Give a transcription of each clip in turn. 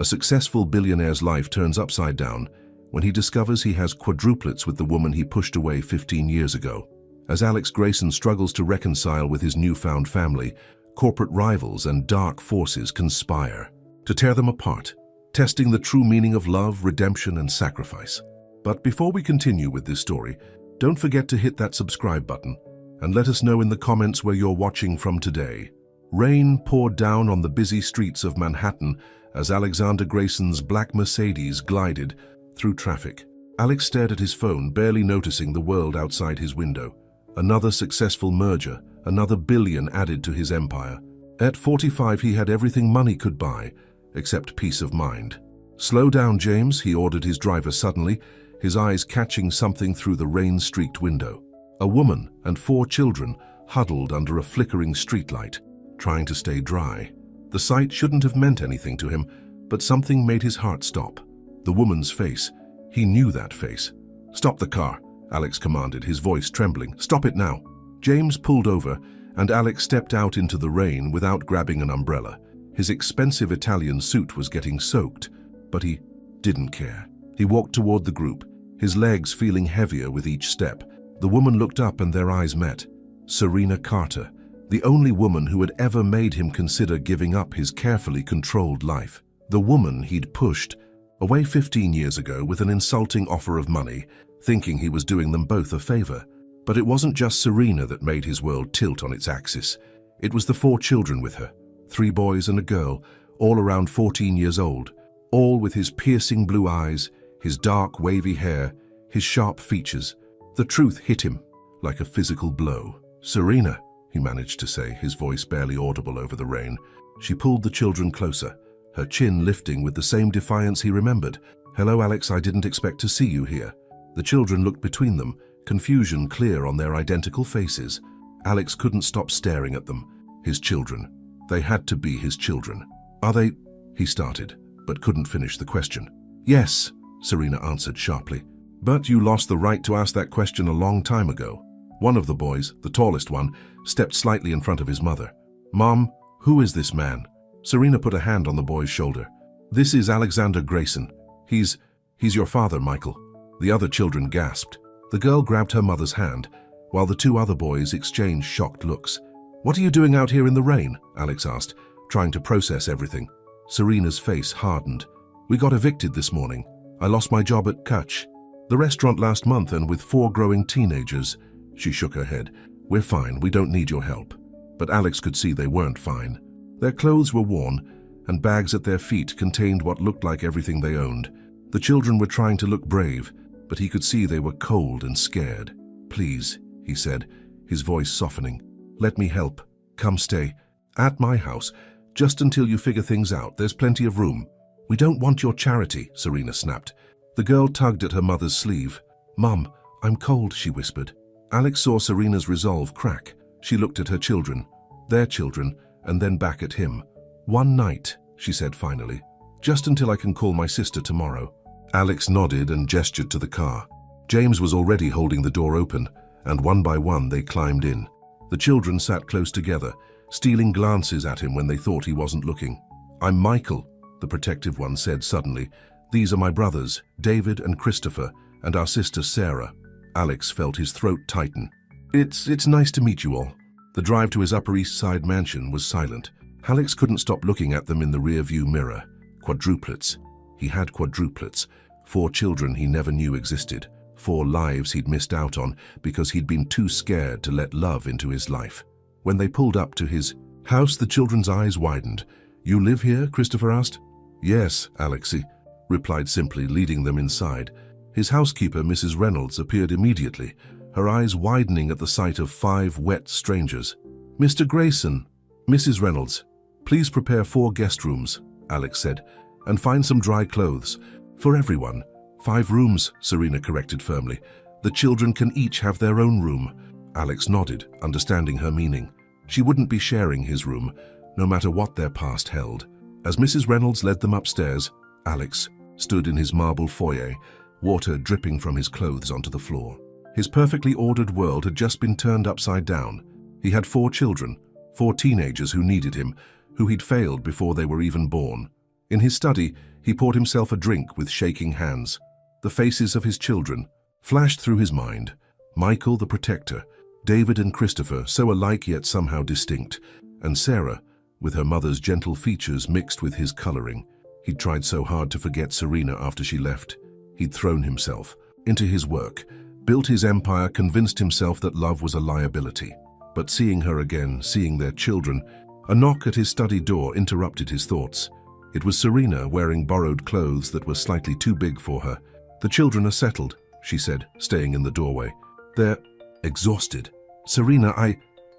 A successful billionaire's life turns upside down when he discovers he has quadruplets with the woman he pushed away 15 years ago. As Alex Grayson struggles to reconcile with his newfound family, corporate rivals and dark forces conspire to tear them apart, testing the true meaning of love, redemption, and sacrifice. But before we continue with this story, don't forget to hit that subscribe button and let us know in the comments where you're watching from today. Rain poured down on the busy streets of Manhattan as Alexander Grayson's black Mercedes glided through traffic. Alex stared at his phone, barely noticing the world outside his window. Another successful merger, another billion added to his empire. At 45, he had everything money could buy, except peace of mind. "Slow down, James," he ordered his driver suddenly, his eyes catching something through the rain-streaked window. A woman and 4 children huddled under a flickering streetlight, trying to stay dry. The sight shouldn't have meant anything to him, but something made his heart stop. The woman's face. He knew that face. "Stop the car," Alex commanded, his voice trembling. "Stop it now." James pulled over, and Alex stepped out into the rain without grabbing an umbrella. His expensive Italian suit was getting soaked, but he didn't care. He walked toward the group, his legs feeling heavier with each step. The woman looked up and their eyes met. Serena Carter, the only woman who had ever made him consider giving up his carefully controlled life. The woman he'd pushed away 15 years ago with an insulting offer of money, thinking he was doing them both a favor. But it wasn't just Serena that made his world tilt on its axis. It was the 4 children with her, 3 boys and a girl, all around 14 years old, all with his piercing blue eyes, his dark wavy hair, his sharp features. The truth hit him like a physical blow. "Serena," he managed to say, his voice barely audible over the rain. She pulled the children closer, her chin lifting with the same defiance he remembered. "Hello, Alex, I didn't expect to see you here." The children looked between them, confusion clear on their identical faces. Alex couldn't stop staring at them. His children. They had to be his children. "Are they?" he started, but couldn't finish the question. "Yes," Serena answered sharply. "But you lost the right to ask that question a long time ago." One of the boys, the tallest one, stepped slightly in front of his mother. "Mom, who is this man?" Serena put a hand on the boy's shoulder. "This is Alexander Grayson. He's your father, Michael." The other children gasped. The girl grabbed her mother's hand, while the 2 other boys exchanged shocked looks. "What are you doing out here in the rain?" Alex asked, trying to process everything. Serena's face hardened. "We got evicted this morning. I lost my job at Kutch, the restaurant last month, and with 4 growing teenagers." She shook her head. "We're fine, we don't need your help." But Alex could see they weren't fine. Their clothes were worn, and bags at their feet contained what looked like everything they owned. The children were trying to look brave, but he could see they were cold and scared. "Please," he said, his voice softening. "Let me help. Come stay at my house, just until you figure things out. There's plenty of room." "We don't want your charity," Serena snapped. The girl tugged at her mother's sleeve. "Mom, I'm cold," she whispered. Alex saw Serena's resolve crack. She looked at her children, their children, and then back at him. "One night," she said finally. "Just until I can call my sister tomorrow." Alex nodded and gestured to the car. James was already holding the door open, and one by one they climbed in. The children sat close together, stealing glances at him when they thought he wasn't looking. "I'm Michael," the protective one said suddenly. "These are my brothers, David and Christopher, and our sister Sarah." Alex felt his throat tighten. It's nice to meet you all." The drive to his Upper East Side mansion was silent. Alex couldn't stop looking at them in the rear-view mirror. Quadruplets. He had quadruplets. 4 children he never knew existed. 4 lives he'd missed out on because he'd been too scared to let love into his life. When they pulled up to his house, the children's eyes widened. "You live here?" Christopher asked. "Yes, Alexei," replied simply, leading them inside. His housekeeper, Mrs. Reynolds, appeared immediately, her eyes widening at the sight of 5 wet strangers. "Mr. Grayson." "Mrs. Reynolds, please prepare 4 guest rooms," Alex said, "and find some dry clothes. For everyone." 5 rooms, Serena corrected firmly. "The children can each have their own room." Alex nodded, understanding her meaning. She wouldn't be sharing his room, no matter what their past held. As Mrs. Reynolds led them upstairs, Alex stood in his marble foyer, water dripping from his clothes onto the floor. His perfectly ordered world had just been turned upside down. He had 4 children, 4 teenagers who needed him, who he'd failed before they were even born. In his study, he poured himself a drink with shaking hands. The faces of his children flashed through his mind. Michael, the protector, David and Christopher, so alike yet somehow distinct, and Sarah, with her mother's gentle features mixed with his coloring. He'd tried so hard to forget Serena after she left. He'd thrown himself into his work, built his empire, convinced himself that love was a liability. But seeing her again, seeing their children, a knock at his study door interrupted his thoughts. It was Serena, wearing borrowed clothes that were slightly too big for her. "The children are settled," she said, staying in the doorway. "They're exhausted." "Serena,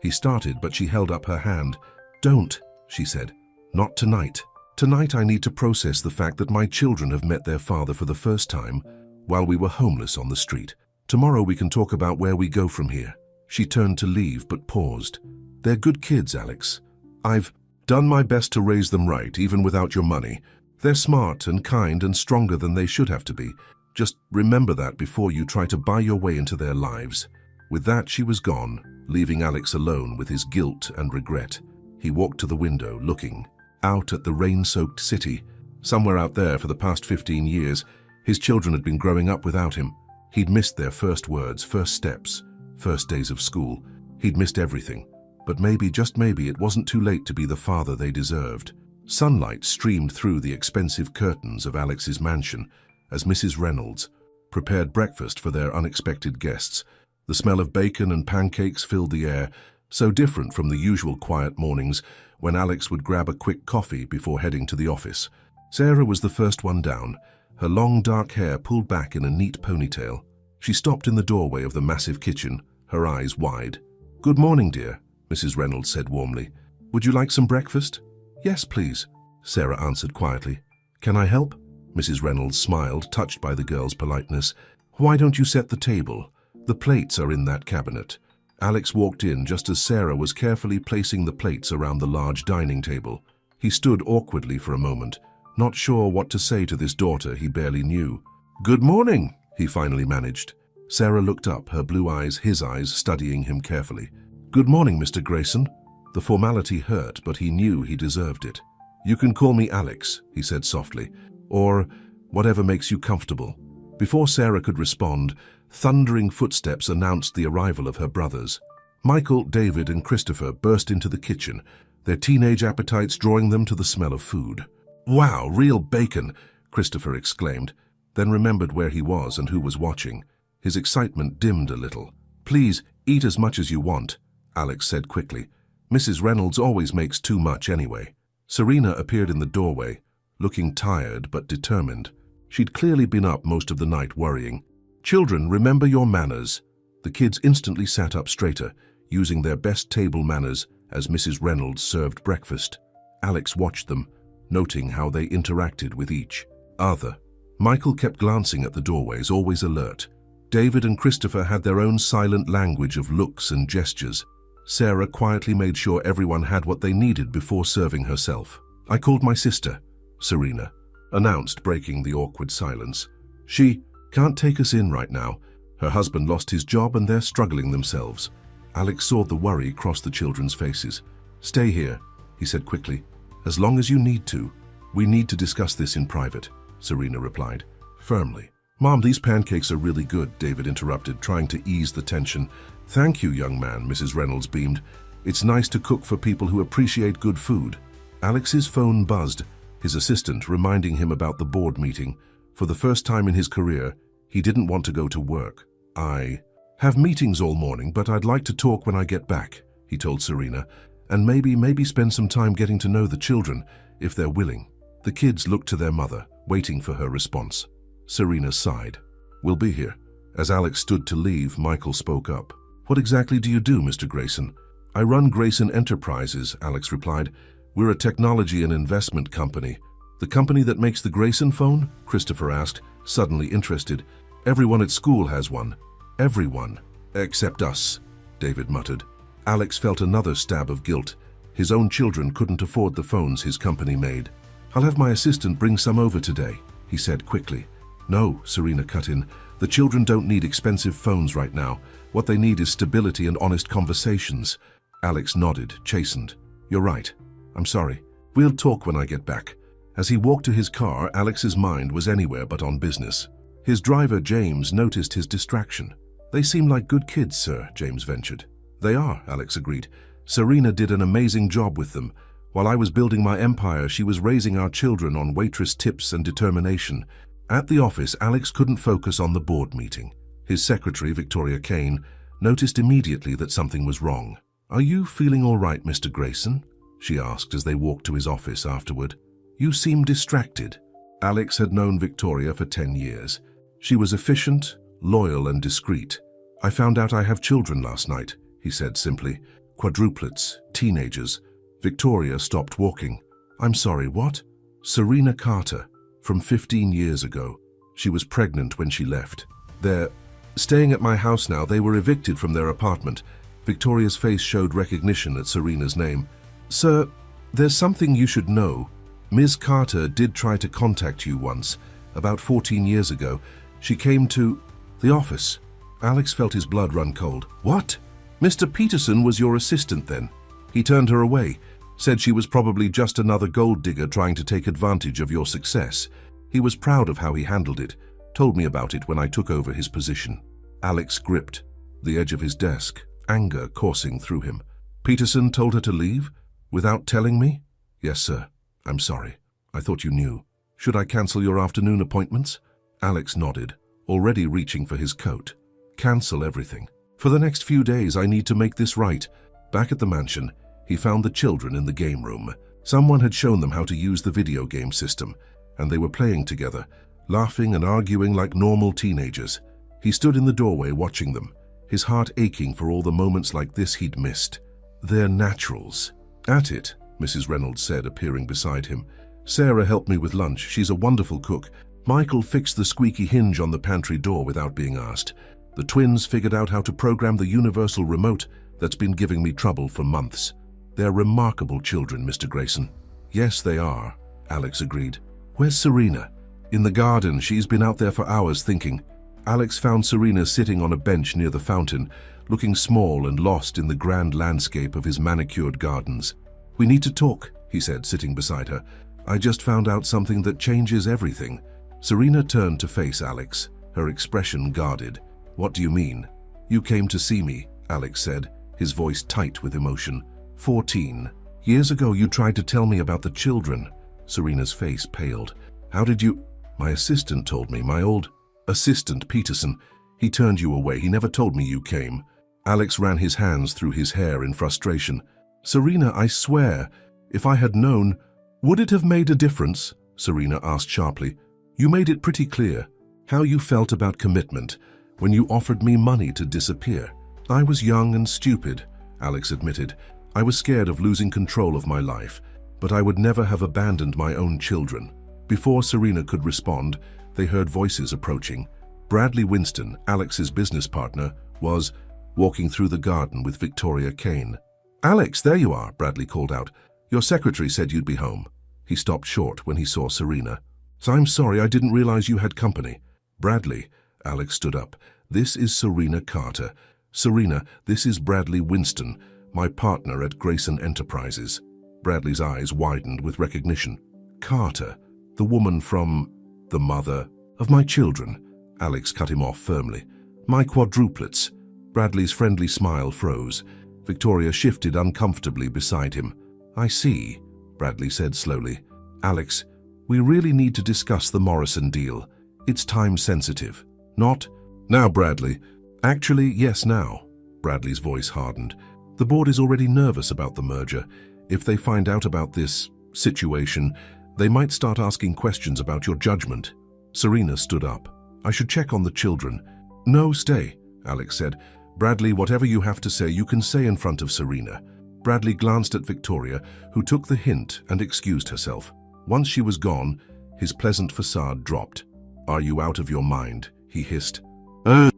He started, but she held up her hand. "Don't," she said. "Not tonight. Tonight I need to process the fact that my children have met their father for the first time while we were homeless on the street. Tomorrow we can talk about where we go from here." She turned to leave, but paused. "They're good kids, Alex. I've done my best to raise them right, even without your money. They're smart and kind and stronger than they should have to be. Just remember that before you try to buy your way into their lives." With that, she was gone, leaving Alex alone with his guilt and regret. He walked to the window, looking out at the rain-soaked city. Somewhere out there for the past 15 years, his children had been growing up without him. He'd missed their first words, first steps, first days of school. He'd missed everything. But maybe, just maybe, it wasn't too late to be the father they deserved. Sunlight streamed through the expensive curtains of Alex's mansion as Mrs. Reynolds prepared breakfast for their unexpected guests. The smell of bacon and pancakes filled the air, so different from the usual quiet mornings when Alex would grab a quick coffee before heading to the office. Sarah was the first one down, her long dark hair pulled back in a neat ponytail. She stopped in the doorway of the massive kitchen, her eyes wide. "Good morning, dear," Mrs. Reynolds said warmly. "Would you like some breakfast?" "Yes, please," Sarah answered quietly. "Can I help?" Mrs. Reynolds smiled, touched by the girl's politeness. "Why don't you set the table? The plates are in that cabinet." Alex walked in just as Sarah was carefully placing the plates around the large dining table. He stood awkwardly for a moment, not sure what to say to this daughter he barely knew. "Good morning," he finally managed. Sarah looked up, her blue eyes, his eyes, studying him carefully. "Good morning, Mr. Grayson." The formality hurt, but he knew he deserved it. "You can call me Alex," he said softly, "or whatever makes you comfortable." Before Sarah could respond, thundering footsteps announced the arrival of her brothers. Michael, David, and Christopher burst into the kitchen, their teenage appetites drawing them to the smell of food. "Wow, real bacon!" Christopher exclaimed, then remembered where he was and who was watching. His excitement dimmed a little. "Please, eat as much as you want," Alex said quickly. "Mrs. Reynolds always makes too much anyway." Serena appeared in the doorway, looking tired but determined. She'd clearly been up most of the night worrying. "Children, remember your manners." The kids instantly sat up straighter, using their best table manners as Mrs. Reynolds served breakfast. Alex watched them, noting how they interacted with each other. Michael kept glancing at the doorways, always alert. David and Christopher had their own silent language of looks and gestures. Sarah quietly made sure everyone had what they needed before serving herself. "I called my sister," Serena announced, breaking the awkward silence. "She can't take us in right now. Her husband lost his job and they're struggling themselves." Alex saw the worry cross the children's faces. "Stay here," he said quickly. "As long as you need to." "We need to discuss this in private," Serena replied, firmly. "Mom, these pancakes are really good," David interrupted, trying to ease the tension. "Thank you, young man," Mrs. Reynolds beamed. "It's nice to cook for people who appreciate good food." Alex's phone buzzed, his assistant reminding him about the board meeting. For the first time in his career, he didn't want to go to work. "I have meetings all morning, but I'd like to talk when I get back," he told Serena, "and maybe spend some time getting to know the children, if they're willing." The kids looked to their mother, waiting for her response. Serena sighed. "We'll be here." As Alex stood to leave, Michael spoke up. "What exactly do you do, Mr. Grayson?" "I run Grayson Enterprises," Alex replied. "We're a technology and investment company." "The company that makes the Grayson phone?" Christopher asked, suddenly interested. "Everyone at school has one." "Everyone, except us," David muttered. Alex felt another stab of guilt. His own children couldn't afford the phones his company made. "I'll have my assistant bring some over today," he said quickly. "No," Serena cut in. "The children don't need expensive phones right now. What they need is stability and honest conversations." Alex nodded, chastened. "You're right. I'm sorry. We'll talk when I get back." As he walked to his car, Alex's mind was anywhere but on business. His driver, James, noticed his distraction. "They seem like good kids, sir," James ventured. "They are," Alex agreed. "Serena did an amazing job with them. While I was building my empire, she was raising our children on waitress tips and determination." At the office, Alex couldn't focus on the board meeting. His secretary, Victoria Kane, noticed immediately that something was wrong. "Are you feeling all right, Mr. Grayson?" she asked as they walked to his office afterward. "You seem distracted." Alex had known Victoria for 10 years. She was efficient, loyal, and discreet. "I found out I have children last night," he said simply. "Quadruplets, teenagers." Victoria stopped walking. "I'm sorry, what?" "Serena Carter, from 15 years ago. She was pregnant when she left. They're staying at my house now. They were evicted from their apartment." Victoria's face showed recognition at Serena's name. "Sir, there's something you should know. Ms. Carter did try to contact you once, about 14 years ago. She came to the office." Alex felt his blood run cold. "What? Mr. Peterson was your assistant then? He turned her away, said she was probably just another gold digger trying to take advantage of your success. He was proud of how he handled it, told me about it when I took over his position." Alex gripped the edge of his desk, anger coursing through him. "Peterson told her to leave? Without telling me?" "Yes, sir. I'm sorry. I thought you knew. Should I cancel your afternoon appointments?" Alex nodded, already reaching for his coat. "Cancel everything. For the next few days, I need to make this right." Back at the mansion, he found the children in the game room. Someone had shown them how to use the video game system, and they were playing together, laughing and arguing like normal teenagers. He stood in the doorway watching them, his heart aching for all the moments like this he'd missed. "They're naturals." "At it," Mrs. Reynolds said, appearing beside him. "Sarah helped me with lunch. She's a wonderful cook. Michael fixed the squeaky hinge on the pantry door without being asked. The twins figured out how to program the universal remote that's been giving me trouble for months. They're remarkable children, Mr. Grayson." "Yes, they are," Alex agreed. "Where's Serena?" "In the garden. She's been out there for hours thinking." Alex found Serena sitting on a bench near the fountain, looking small and lost in the grand landscape of his manicured gardens. "We need to talk," he said, sitting beside her. "I just found out something that changes everything." Serena turned to face Alex, her expression guarded. "What do you mean?" "You came to see me," Alex said, his voice tight with emotion. 14 years ago you tried to tell me about the children." Serena's face paled. "How did you—" "My assistant told me, my old assistant, Peterson. He turned you away. He never told me you came." Alex ran his hands through his hair in frustration. "Serena, I swear, if I had known—" "Would it have made a difference?" Serena asked sharply. "You made it pretty clear how you felt about commitment when you offered me money to disappear." "I was young and stupid," Alex admitted. "I was scared of losing control of my life, but I would never have abandoned my own children." Before Serena could respond, they heard voices approaching. Bradley Winston, Alex's business partner, was walking through the garden with Victoria Kane. "Alex, there you are," Bradley called out. "Your secretary said you'd be home." He stopped short when he saw Serena. "So I'm sorry, I didn't realize you had company." "Bradley," Alex stood up. "This is Serena Carter. Serena, this is Bradley Winston, my partner at Grayson Enterprises." Bradley's eyes widened with recognition. "Carter, the woman from—" "The mother of my children," Alex cut him off firmly. "My quadruplets." Bradley's friendly smile froze. Victoria shifted uncomfortably beside him. "I see," Bradley said slowly. "Alex, we really need to discuss the Morrison deal. It's time-sensitive." "Not now, Bradley." "Actually, yes, now." Bradley's voice hardened. "The board is already nervous about the merger. If they find out about this situation, they might start asking questions about your judgment." Serena stood up. "I should check on the children." "No, stay," Alex said. "Bradley, whatever you have to say, you can say in front of Serena." Bradley glanced at Victoria, who took the hint and excused herself. Once she was gone, his pleasant facade dropped. "Are you out of your mind?" he hissed.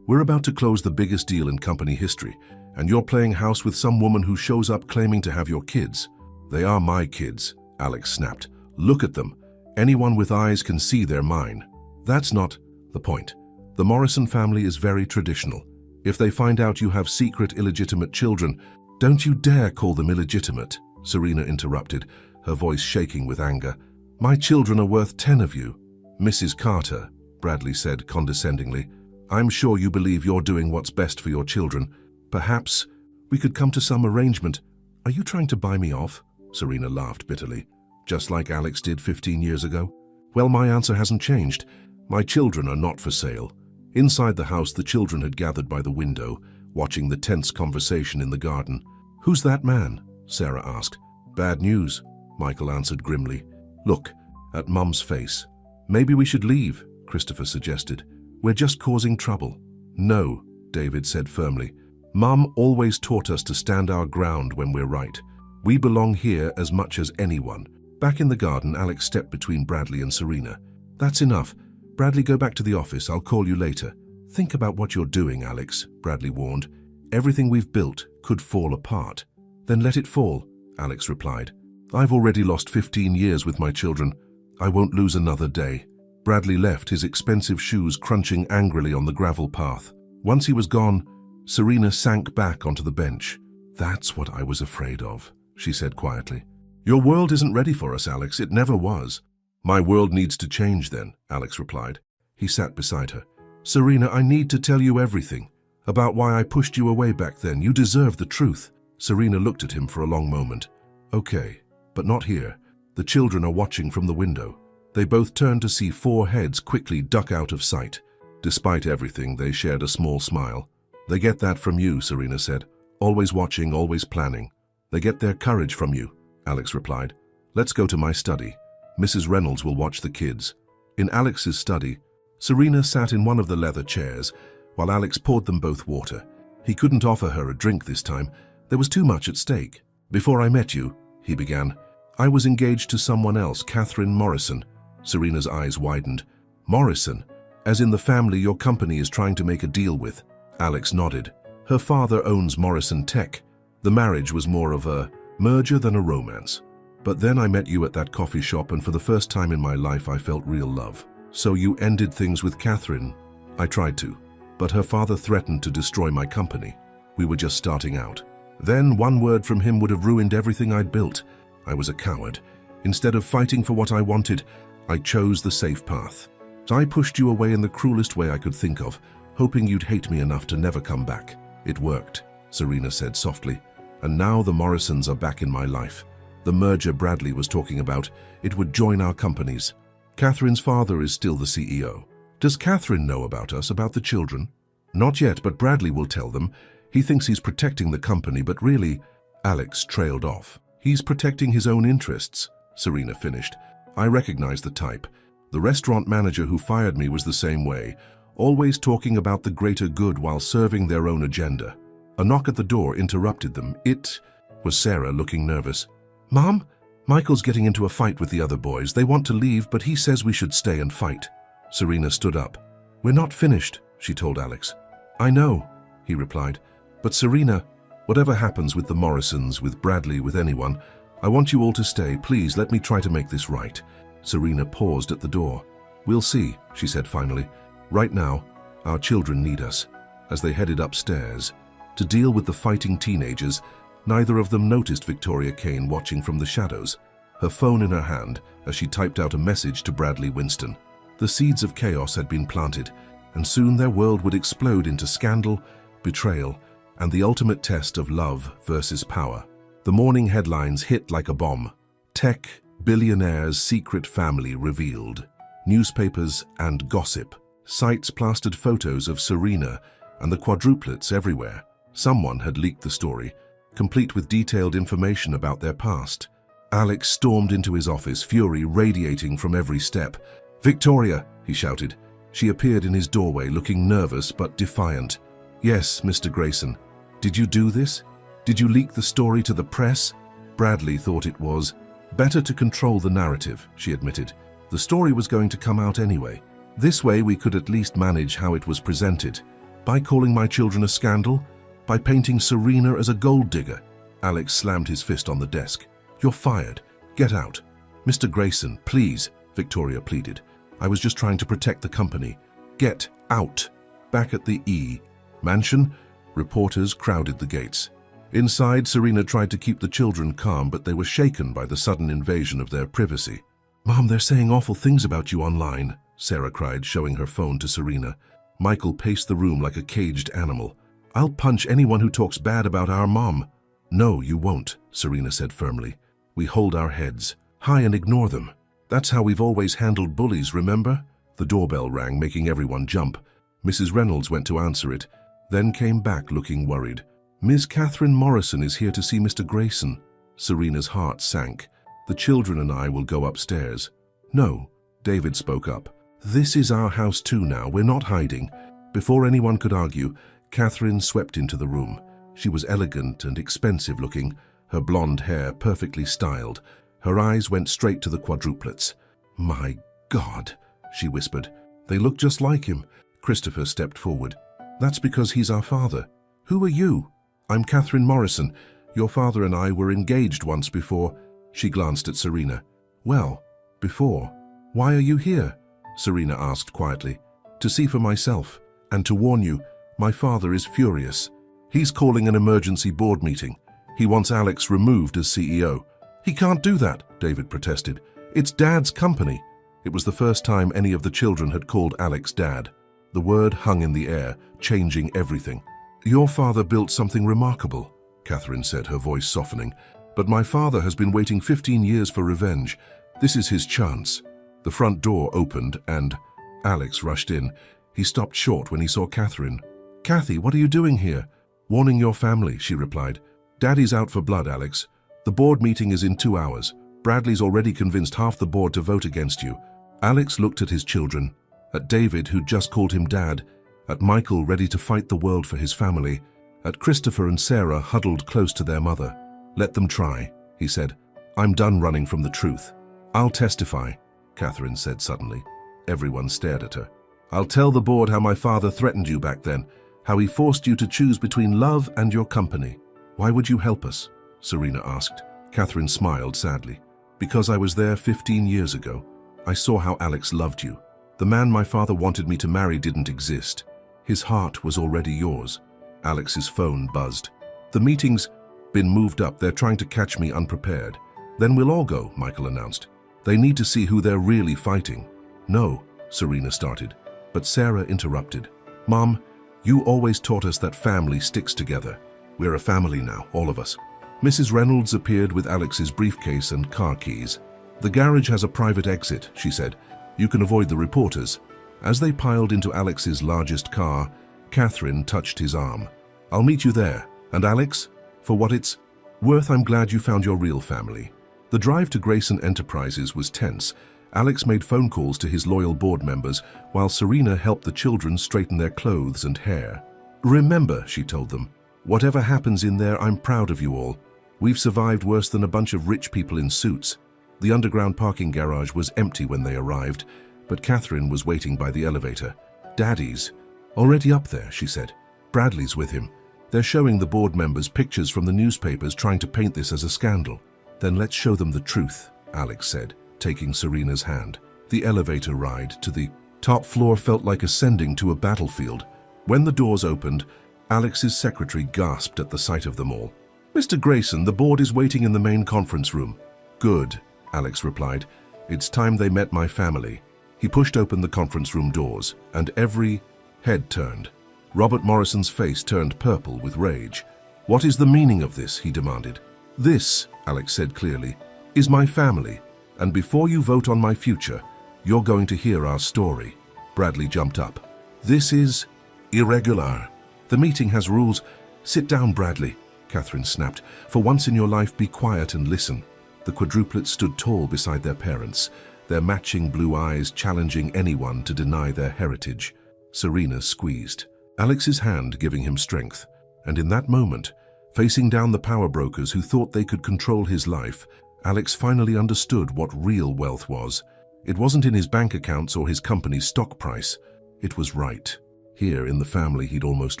"We're about to close the biggest deal in company history, and you're playing house with some woman who shows up claiming to have your kids." "They are my kids," Alex snapped. "Look at them. Anyone with eyes can see they're mine." "That's not the point. The Morrison family is very traditional. If they find out you have secret illegitimate children—" "Don't you dare call them illegitimate," Serena interrupted, her voice shaking with anger. My children are worth 10 of you. Mrs. Carter, Bradley said condescendingly, I'm sure you believe you're doing what's best for your children. Perhaps we could come to some arrangement. Are you trying to buy me off? Serena laughed bitterly. Just like Alex did 15 years ago? Well, my answer hasn't changed. My children are not for sale. Inside the house, the children had gathered by the window, watching the tense conversation in the garden. Who's that man? Sarah asked. Bad news, Michael answered grimly. Look at Mum's face. Maybe we should leave, Christopher suggested. We're just causing trouble. No, David said firmly. Mum always taught us to stand our ground when we're right. We belong here as much as anyone. Back in the garden, Alex stepped between Bradley and Serena. That's enough. Bradley, go back to the office. I'll call you later. Think about what you're doing, Alex, Bradley warned. Everything we've built could fall apart. Then let it fall, Alex replied. I've already lost 15 years with my children. I won't lose another day. Bradley left, his expensive shoes crunching angrily on the gravel path. Once he was gone, Serena sank back onto the bench. That's what I was afraid of, she said quietly. Your world isn't ready for us, Alex. It never was. My world needs to change then, Alex replied. He sat beside her. Serena, I need to tell you everything. About why I pushed you away back then. You deserve the truth. Serena looked at him for a long moment. Okay, but not here. The children are watching from the window. They both turned to see 4 heads quickly duck out of sight. Despite everything, they shared a small smile. They get that from you, Serena said. Always watching, always planning. They get their courage from you, Alex replied. Let's go to my study. Mrs. Reynolds will watch the kids. In Alex's study, Serena sat in one of the leather chairs, while Alex poured them both water. He couldn't offer her a drink this time. There was too much at stake. Before I met you, he began, I was engaged to someone else, Catherine Morrison. Serena's eyes widened. Morrison? As in the family your company is trying to make a deal with? Alex nodded. Her father owns Morrison Tech. The marriage was more of a merger than a romance. But then I met you at that coffee shop, and for the first time in my life I felt real love. So you ended things with Catherine? I tried to, but her father threatened to destroy my company. We were just starting out. Then one word from him would have ruined everything I'd built. I was a coward. Instead of fighting for what I wanted, I chose the safe path. I pushed you away in the cruelest way I could think of, hoping you'd hate me enough to never come back. It worked, Serena said softly. And now the Morrisons are back in my life. The merger Bradley was talking about, it would join our companies. Catherine's father is still the CEO. Does Catherine know about us, about the children? Not yet, but Bradley will tell them. He thinks he's protecting the company, but really, Alex trailed off. He's protecting his own interests, Serena finished. I recognize the type. The restaurant manager who fired me was the same way, always talking about the greater good while serving their own agenda. A knock at the door interrupted them. It was Sarah, looking nervous. Mom, Michael's getting into a fight with the other boys. They want to leave, but he says we should stay and fight. Serena stood up. We're not finished, she told Alex. I know, he replied. But Serena, whatever happens with the Morrisons, with Bradley, with anyone, I want you all to stay. Please, let me try to make this right. Serena paused at the door. We'll see, she said finally. Right now, our children need us. As they headed upstairs, to deal with the fighting teenagers, neither of them noticed Victoria Kane watching from the shadows, her phone in her hand as she typed out a message to Bradley Winston. The seeds of chaos had been planted, and soon their world would explode into scandal, betrayal, and the ultimate test of love versus power. The morning headlines hit like a bomb. Tech, Billionaire's secret family revealed. Newspapers and gossip. Sites plastered photos of Serena and the quadruplets everywhere. Someone had leaked the story, complete with detailed information about their past. Alex stormed into his office, fury radiating from every step. Victoria, he shouted. She appeared in his doorway, looking nervous but defiant. Yes, Mr. Grayson. Did you do this? Did you leak the story to the press? Bradley thought it was better to control the narrative, she admitted. The story was going to come out anyway. This way we could at least manage how it was presented. By calling my children a scandal? By painting Serena as a gold digger? Alex slammed his fist on the desk. You're fired. Get out. Mr. Grayson, please, Victoria pleaded. I was just trying to protect the company. Get out. Back at the mansion, reporters crowded the gates. Inside, Serena tried to keep the children calm, but they were shaken by the sudden invasion of their privacy. Mom, they're saying awful things about you online, Sarah cried, showing her phone to Serena. Michael paced the room like a caged animal. I'll punch anyone who talks bad about our mom. No, you won't, Serena said firmly. We hold our heads high and ignore them. That's how we've always handled bullies, remember? The doorbell rang, making everyone jump. Mrs. Reynolds went to answer it, then came back looking worried. Ms. Catherine Morrison is here to see Mr. Grayson. Serena's heart sank. The children and I will go upstairs. No, David spoke up. This is our house too now, we're not hiding. Before anyone could argue, Catherine swept into the room. She was elegant and expensive looking, her blonde hair perfectly styled. Her eyes went straight to the quadruplets. My God, she whispered. They look just like him. Christopher stepped forward. That's because he's our father. Who are you? I'm Catherine Morrison. Your father and I were engaged once before. She glanced at Serena. Well, before. Why are you here? Serena asked quietly. To see for myself, and to warn you, my father is furious. He's calling an emergency board meeting. He wants Alex removed as CEO. He can't do that, David protested. It's Dad's company. It was the first time any of the children had called Alex Dad. The word hung in the air, changing everything. Your father built something remarkable, Catherine said, her voice softening. But my father has been waiting 15 years for revenge. This is his chance. The front door opened and Alex rushed in. He stopped short when he saw Catherine. Kathy, what are you doing here? Warning your family, she replied. Daddy's out for blood, Alex. The board meeting is in 2 hours. Bradley's already convinced half the board to vote against you. Alex looked at his children, at David, who'd just called him Dad, at Michael, ready to fight the world for his family, at Christopher and Sarah, huddled close to their mother. Let them try, he said. I'm done running from the truth. I'll testify, Catherine said suddenly. Everyone stared at her. I'll tell the board how my father threatened you back then, how he forced you to choose between love and your company. Why would you help us? Serena asked. Catherine smiled sadly. Because I was there 15 years ago. I saw how Alex loved you. The man my father wanted me to marry didn't exist. His heart was already yours. Alex's phone buzzed. The meeting's been moved up. They're trying to catch me unprepared. Then we'll all go, Michael announced. They need to see who they're really fighting. No, Serena started, but Sarah interrupted. Mom, you always taught us that family sticks together. We're a family now, all of us. Mrs. Reynolds appeared with Alex's briefcase and car keys. The garage has a private exit, she said. You can avoid the reporters. As they piled into Alex's largest car, Catherine touched his arm. I'll meet you there. And Alex, for what it's worth, I'm glad you found your real family. The drive to Grayson Enterprises was tense. Alex made phone calls to his loyal board members, while Serena helped the children straighten their clothes and hair. Remember, she told them, whatever happens in there, I'm proud of you all. We've survived worse than a bunch of rich people in suits. The underground parking garage was empty when they arrived, but Catherine was waiting by the elevator. Daddy's already up there, she said. Bradley's with him. They're showing the board members pictures from the newspapers trying to paint this as a scandal. Then let's show them the truth, Alex said, taking Serena's hand. The elevator ride to the top floor felt like ascending to a battlefield. When the doors opened, Alex's secretary gasped at the sight of them all. Mr. Grayson, the board is waiting in the main conference room. Good, Alex replied. It's time they met my family. He pushed open the conference room doors, and every head turned. Robert Morrison's face turned purple with rage. What is the meaning of this? He demanded. This, Alex said clearly, is my family, and before you vote on my future, you're going to hear our story. Bradley jumped up. This is irregular. The meeting has rules. Sit down, Bradley, Catherine snapped. For once in your life, be quiet and listen. The quadruplets stood tall beside their parents, their matching blue eyes challenging anyone to deny their heritage. Serena squeezed Alex's hand, giving him strength. And in that moment, facing down the power brokers who thought they could control his life, Alex finally understood what real wealth was. It wasn't in his bank accounts or his company's stock price. It was right. Here in the family he'd almost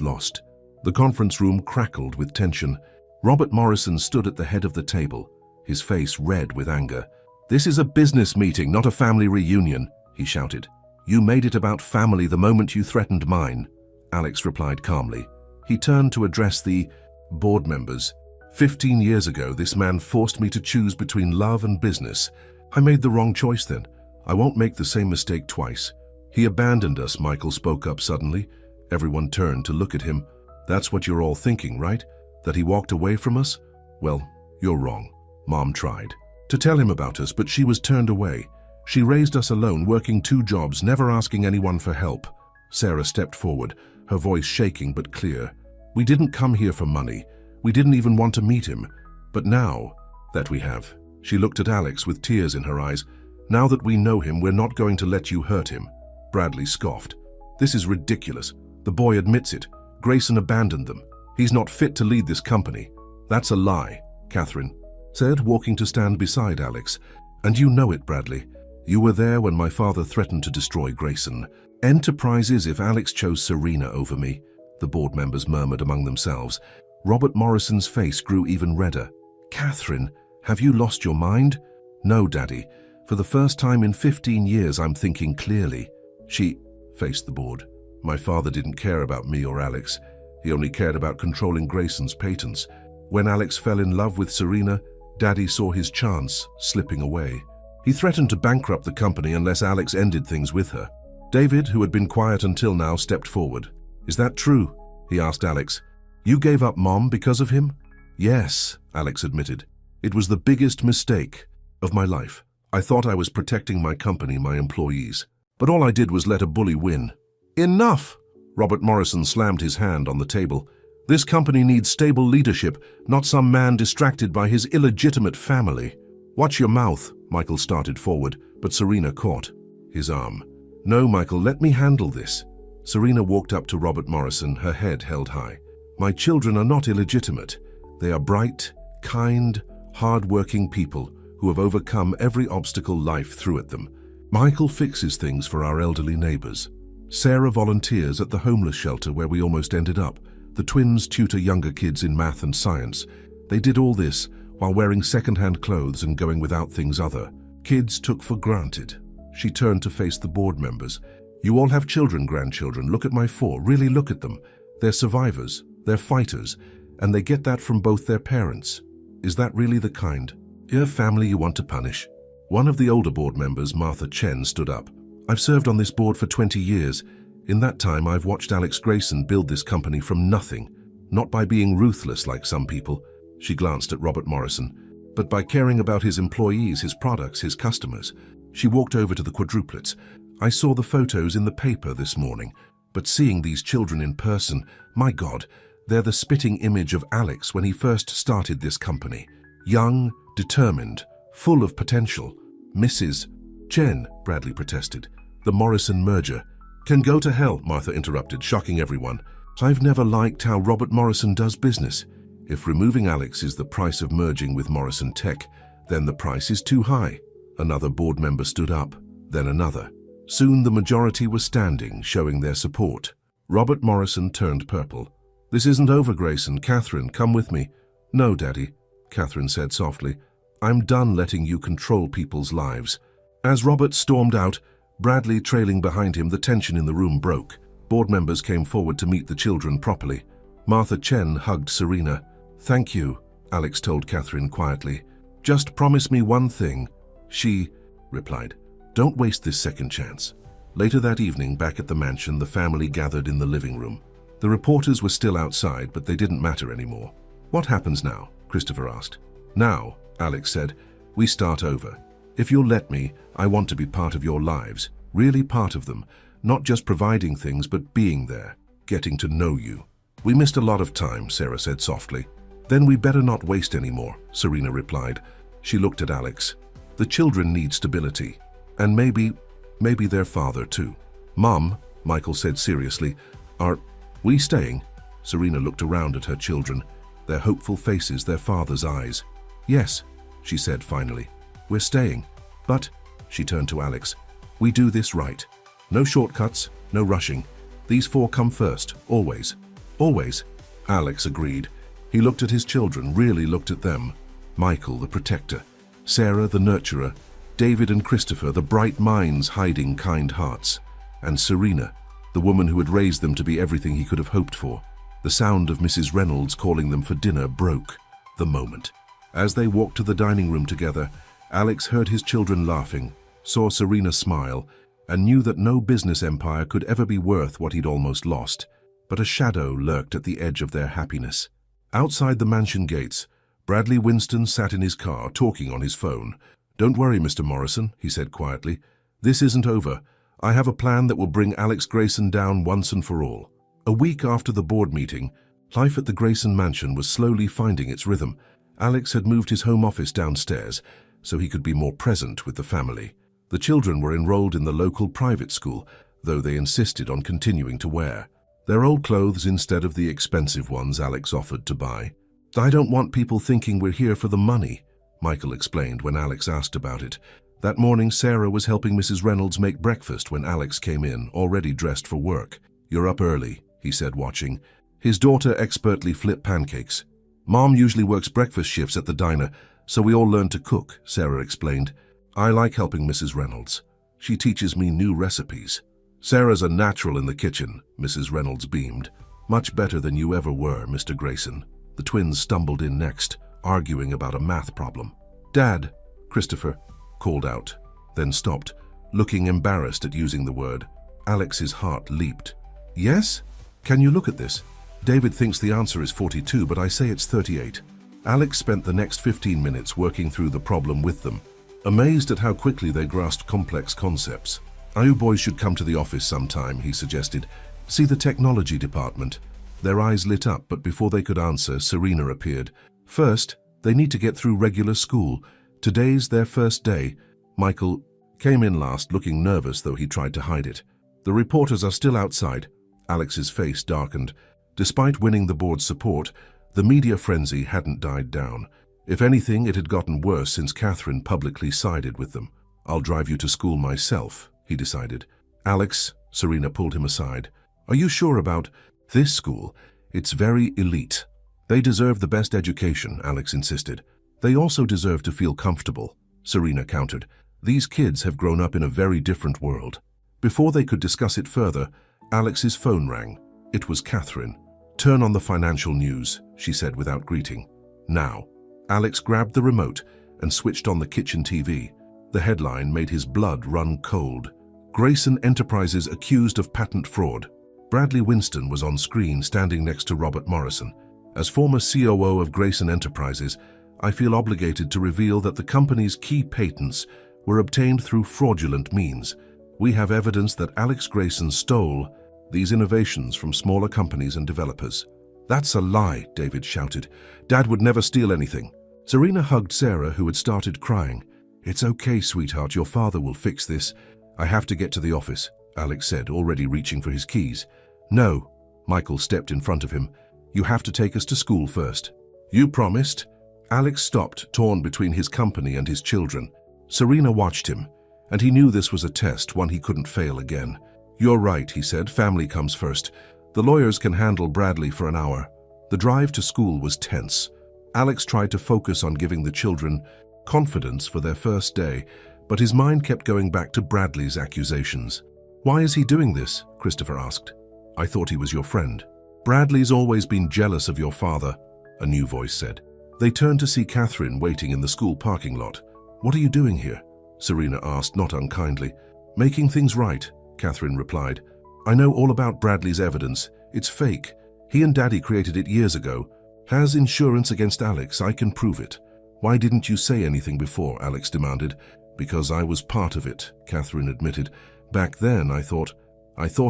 lost. The conference room crackled with tension. Robert Morrison stood at the head of the table, his face red with anger. This is a business meeting, not a family reunion, he shouted. You made it about family the moment you threatened mine. Alex replied calmly. He turned to address the board members. 15 years ago, this man forced me to choose between love and business. I made the wrong choice then. I won't make the same mistake twice. He abandoned us, Michael spoke up suddenly. Everyone turned to look at him. That's what you're all thinking, right? That he walked away from us? Well, you're wrong. Mom tried to tell him about us, but she was turned away. She raised us alone, working 2 jobs, never asking anyone for help. Sarah stepped forward, her voice shaking but clear. We didn't come here for money. We didn't even want to meet him. But now that we have, she looked at Alex with tears in her eyes. Now that we know him, we're not going to let you hurt him. Bradley scoffed. This is ridiculous. The boy admits it. Grayson abandoned them. He's not fit to lead this company. That's a lie, Catherine said, walking to stand beside Alex. And you know it, Bradley. You were there when my father threatened to destroy Grayson. Enterprises if Alex chose Serena over me, the board members murmured among themselves. Robert Morrison's face grew even redder. Catherine, have you lost your mind? No, Daddy. For the first time in 15 years, I'm thinking clearly. She faced the board. My father didn't care about me or Alex. He only cared about controlling Grayson's patents. When Alex fell in love with Serena, Daddy saw his chance slipping away. He threatened to bankrupt the company unless Alex ended things with her. David, who had been quiet until now, stepped forward. Is that true? He asked Alex. You gave up Mom because of him? Yes, Alex admitted. It was the biggest mistake of my life. I thought I was protecting my company, my employees. But all I did was let a bully win. Enough! Robert Morrison slammed his hand on the table. This company needs stable leadership, not some man distracted by his illegitimate family. Watch your mouth, Michael started forward, but Serena caught his arm. No, Michael, let me handle this. Serena walked up to Robert Morrison, her head held high. My children are not illegitimate. They are bright, kind, hard-working people who have overcome every obstacle life threw at them. Michael fixes things for our elderly neighbors. Sarah volunteers at the homeless shelter where we almost ended up. The twins tutor younger kids in math and science. They did all this while wearing second-hand clothes and going without things other kids took for granted. She turned to face the board members. You all have children, grandchildren. Look at my 4. Really look at them. They're survivors. They're fighters. And they get that from both their parents. Is that really the kind of family you want to punish? One of the older board members, Martha Chen, stood up. I've served on this board for 20 years. In that time, I've watched Alex Grayson build this company from nothing. Not by being ruthless like some people, she glanced at Robert Morrison, but by caring about his employees, his products, his customers. She walked over to the quadruplets. I saw the photos in the paper this morning, but seeing these children in person, my God, they're the spitting image of Alex when he first started this company. Young, determined, full of potential. Mrs. Chen, Bradley protested. The Morrison merger. Can go to hell, Martha interrupted, shocking everyone. I've never liked how Robert Morrison does business. If removing Alex is the price of merging with Morrison Tech, then the price is too high. Another board member stood up, then another. Soon the majority were standing, showing their support. Robert Morrison turned purple. This isn't over, Grayson. Catherine, come with me. No, Daddy, Catherine said softly. I'm done letting you control people's lives. As Robert stormed out, Bradley trailing behind him, the tension in the room broke. Board members came forward to meet the children properly. Martha Chen hugged Serena. Thank you, Alex told Catherine quietly. Just promise me one thing. She replied. Don't waste this second chance. Later that evening, back at the mansion, the family gathered in the living room. The reporters were still outside, but they didn't matter anymore. What happens now? Christopher asked. Now, Alex said, we start over. If you'll let me, I want to be part of your lives, really part of them, not just providing things, but being there, getting to know you. We missed a lot of time, Sarah said softly. Then we better not waste any more, Serena replied. She looked at Alex. The children need stability, and maybe their father too. Mom, Michael said seriously, are we staying? Serena looked around at her children, their hopeful faces, their father's eyes. Yes, she said finally. We're staying. But, she turned to Alex, we do this right. No shortcuts, no rushing. These 4 come first, always. Always. Alex agreed. He looked at his children, really looked at them. Michael, the protector. Sarah, the nurturer. David and Christopher, the bright minds hiding kind hearts. And Serena, the woman who had raised them to be everything he could have hoped for. The sound of Mrs. Reynolds calling them for dinner broke the moment. As they walked to the dining room together, Alex heard his children laughing, saw Serena smile, and knew that no business empire could ever be worth what he'd almost lost. But a shadow lurked at the edge of their happiness. Outside the mansion gates, Bradley Winston sat in his car, talking on his phone. "Don't worry, Mr. Morrison," he said quietly. "This isn't over. I have a plan that will bring Alex Grayson down once and for all." A week after the board meeting, life at the Grayson mansion was slowly finding its rhythm. Alex had moved his home office downstairs so he could be more present with the family. The children were enrolled in the local private school, though they insisted on continuing to wear their old clothes instead of the expensive ones Alex offered to buy. "I don't want people thinking we're here for the money," Michael explained when Alex asked about it. That morning, Sarah was helping Mrs. Reynolds make breakfast when Alex came in, already dressed for work. "You're up early," he said, watching. His daughter expertly flipped pancakes. "Mom usually works breakfast shifts at the diner, so we all learn to cook," Sarah explained. "I like helping Mrs. Reynolds. She teaches me new recipes." "Sarah's a natural in the kitchen," Mrs. Reynolds beamed. "Much better than you ever were, Mr. Grayson." The twins stumbled in next, arguing about a math problem. "Dad," Christopher called out, then stopped, looking embarrassed at using the word. Alex's heart leaped. "Yes? Can you look at this? David thinks the answer is 42, but I say it's 38. Alex spent the next 15 minutes working through the problem with them, amazed at how quickly they grasped complex concepts. "You boys should come to the office sometime," he suggested. "See the technology department." Their eyes lit up, but before they could answer, Serena appeared. "First, they need to get through regular school. Today's their first day." Michael came in last, looking nervous, though he tried to hide it. "The reporters are still outside." Alex's face darkened. Despite winning the board's support, the media frenzy hadn't died down. If anything, it had gotten worse since Catherine publicly sided with them. "I'll drive you to school myself," he decided. "Alex," Serena pulled him aside. "Are you sure about this school? It's very elite." "They deserve the best education," Alex insisted. "They also deserve to feel comfortable," Serena countered. "These kids have grown up in a very different world." Before they could discuss it further, Alex's phone rang. It was Catherine. "Turn on the financial news," she said without greeting. "Now." Alex grabbed the remote and switched on the kitchen TV. The headline made his blood run cold. "Grayson Enterprises accused of patent fraud." Bradley Winston was on screen, standing next to Robert Morrison. "As former COO of Grayson Enterprises, I feel obligated to reveal that the company's key patents were obtained through fraudulent means. We have evidence that Alex Grayson stole these innovations from smaller companies and developers." "That's a lie," David shouted. "Dad would never steal anything." Serena hugged Sarah, who had started crying. "It's okay, sweetheart. Your father will fix this." "I have to get to the office," Alex said, already reaching for his keys. "No." Michael stepped in front of him. "You have to take us to school first." "You promised." Alex stopped, torn between his company and his children. Serena watched him, and he knew this was a test, one he couldn't fail again. "You're right," he said. "Family comes first. The lawyers can handle Bradley for an hour." The drive to school was tense. Alex tried to focus on giving the children confidence for their first day, but his mind kept going back to Bradley's accusations. "Why is he doing this?" Christopher asked. "I thought he was your friend." "Bradley's always been jealous of your father," a new voice said. They turned to see Catherine waiting in the school parking lot. "What are you doing here?" Serena asked, not unkindly. "Making things right," Catherine replied. "I know all about Bradley's evidence. It's fake. He and Daddy created it years ago. Has insurance against Alex. I can prove it." "Why didn't you say anything before?" Alex demanded. "Because I was part of it," Catherine admitted. "Back then, I thought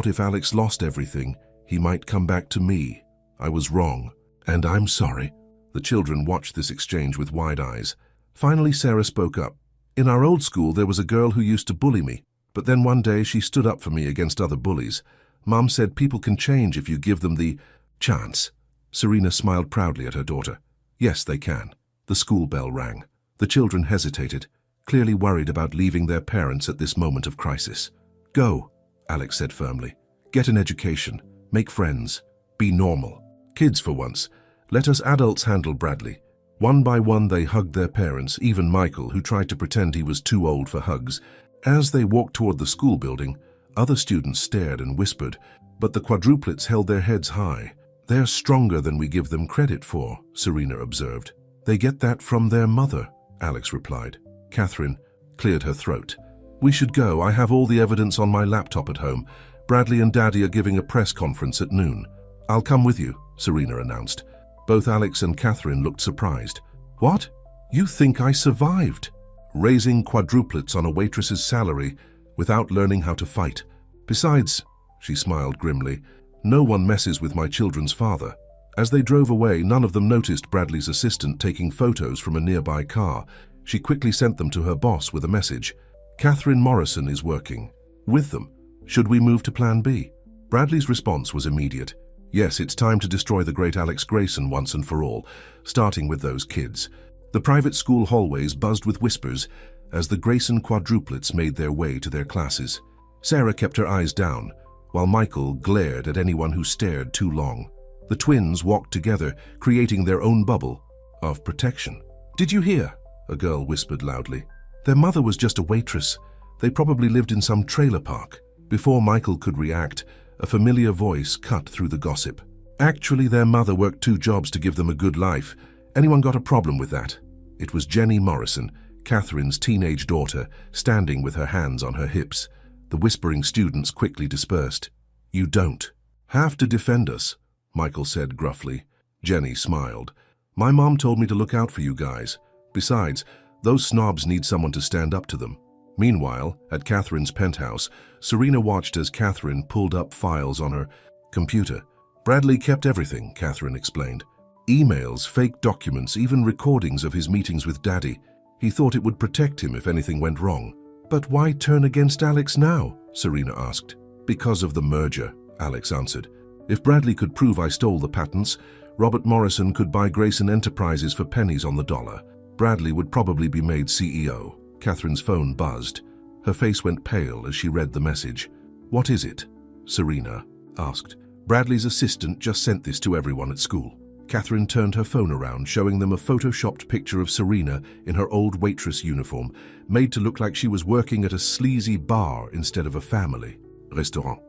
if Alex lost everything, he might come back to me. I was wrong. And I'm sorry." The children watched this exchange with wide eyes. Finally, Sarah spoke up. "In our old school, there was a girl who used to bully me. But then one day she stood up for me against other bullies. Mom said people can change if you give them the chance." Serena smiled proudly at her daughter. "Yes, they can." The school bell rang. The children hesitated, clearly worried about leaving their parents at this moment of crisis. "Go," Alex said firmly. "Get an education. Make friends. Be normal. Kids for once. Let us adults handle Bradley." One by one they hugged their parents, even Michael, who tried to pretend he was too old for hugs. As they walked toward the school building, other students stared and whispered, but the quadruplets held their heads high. "They're stronger than we give them credit for," Serena observed. "They get that from their mother," Alex replied. Catherine cleared her throat. We should go. I have all the evidence on my laptop at home. Bradley and Daddy are giving a press conference at noon. I'll come with you, Serena announced. Both Alex and Catherine looked surprised. What? You think I survived? Raising quadruplets on a waitress's salary without learning how to fight. Besides, she smiled grimly, no one messes with my children's father. As they drove away, none of them noticed Bradley's assistant taking photos from a nearby car. She quickly sent them to her boss with a message. Catherine Morrison is working. With them. Should we move to Plan B? Bradley's response was immediate. Yes, it's time to destroy the great Alex Grayson once and for all, starting with those kids. The private school hallways buzzed with whispers as the Grayson quadruplets made their way to their classes. Sarah kept her eyes down, while Michael glared at anyone who stared too long. The twins walked together, creating their own bubble of protection. Did you hear? A girl whispered loudly. Their mother was just a waitress. They probably lived in some trailer park. Before Michael could react, a familiar voice cut through the gossip. Actually, their mother worked 2 jobs to give them a good life. Anyone got a problem with that? It was Jenny Morrison, Catherine's teenage daughter, standing with her hands on her hips. The whispering students quickly dispersed. You don't have to defend us, Michael said gruffly. Jenny smiled. My mom told me to look out for you guys. Besides, those snobs need someone to stand up to them. Meanwhile, at Catherine's penthouse, Serena watched as Catherine pulled up files on her computer. Bradley kept everything, Catherine explained. Emails, fake documents, even recordings of his meetings with Daddy. He thought it would protect him if anything went wrong. But why turn against Alex now? Serena asked. Because of the merger, Alex answered. If Bradley could prove I stole the patents, Robert Morrison could buy Grayson Enterprises for pennies on the dollar. Bradley would probably be made CEO. Catherine's phone buzzed. Her face went pale as she read the message. What is it? Serena asked. Bradley's assistant just sent this to everyone at school. Catherine turned her phone around, showing them a photoshopped picture of Serena in her old waitress uniform, made to look like she was working at a sleazy bar instead of a family restaurant.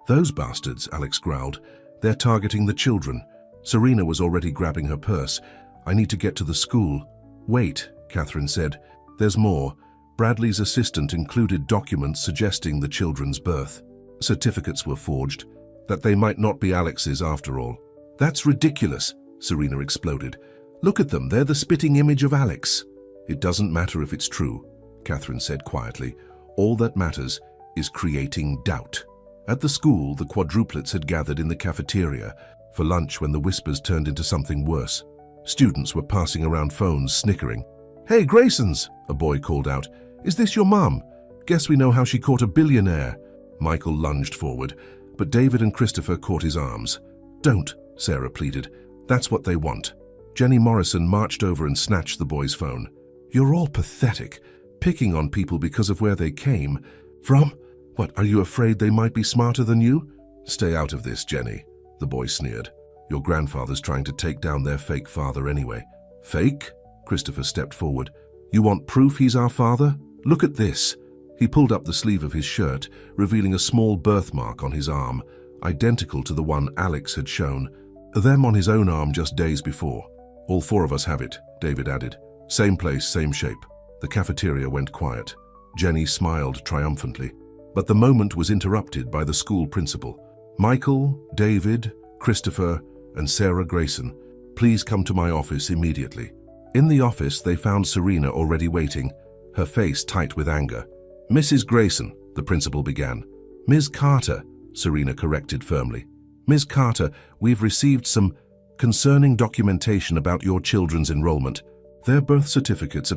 Those bastards, Alex growled. They're targeting the children. Serena was already grabbing her purse. I need to get to the school. Wait, Catherine said. There's more. Bradley's assistant included documents suggesting the children's birth. Certificates were forged, that they might not be Alex's after all. That's ridiculous, Serena exploded. Look at them, they're the spitting image of Alex. It doesn't matter if it's true, Catherine said quietly. All that matters is creating doubt. At the school, the quadruplets had gathered in the cafeteria for lunch when the whispers turned into something worse. Students were passing around phones, snickering. Hey, Graysons, a boy called out. Is this your mum? Guess we know how she caught a billionaire. Michael lunged forward, but David and Christopher caught his arms. Don't, Sarah pleaded. That's what they want. Jenny Morrison marched over and snatched the boy's phone. You're all pathetic, picking on people because of where they came from. What, are you afraid they might be smarter than you? Stay out of this, Jenny, the boy sneered. Your grandfather's trying to take down their fake father anyway. Fake? Christopher stepped forward. You want proof he's our father? Look at this. He pulled up the sleeve of his shirt, revealing a small birthmark on his arm, identical to the one Alex had shown. Them on his own arm just days before. All 4 of us have it, David added. Same place, same shape. The cafeteria went quiet. Jenny smiled triumphantly. But the moment was interrupted by the school principal. Michael, David, Christopher, and Sarah Grayson, please come to my office immediately. In the office, they found Serena already waiting, her face tight with anger. Mrs. Grayson, the principal began. Ms. Carter, Serena corrected firmly. Ms. Carter, we've received some concerning documentation about your children's enrollment. Their birth certificates are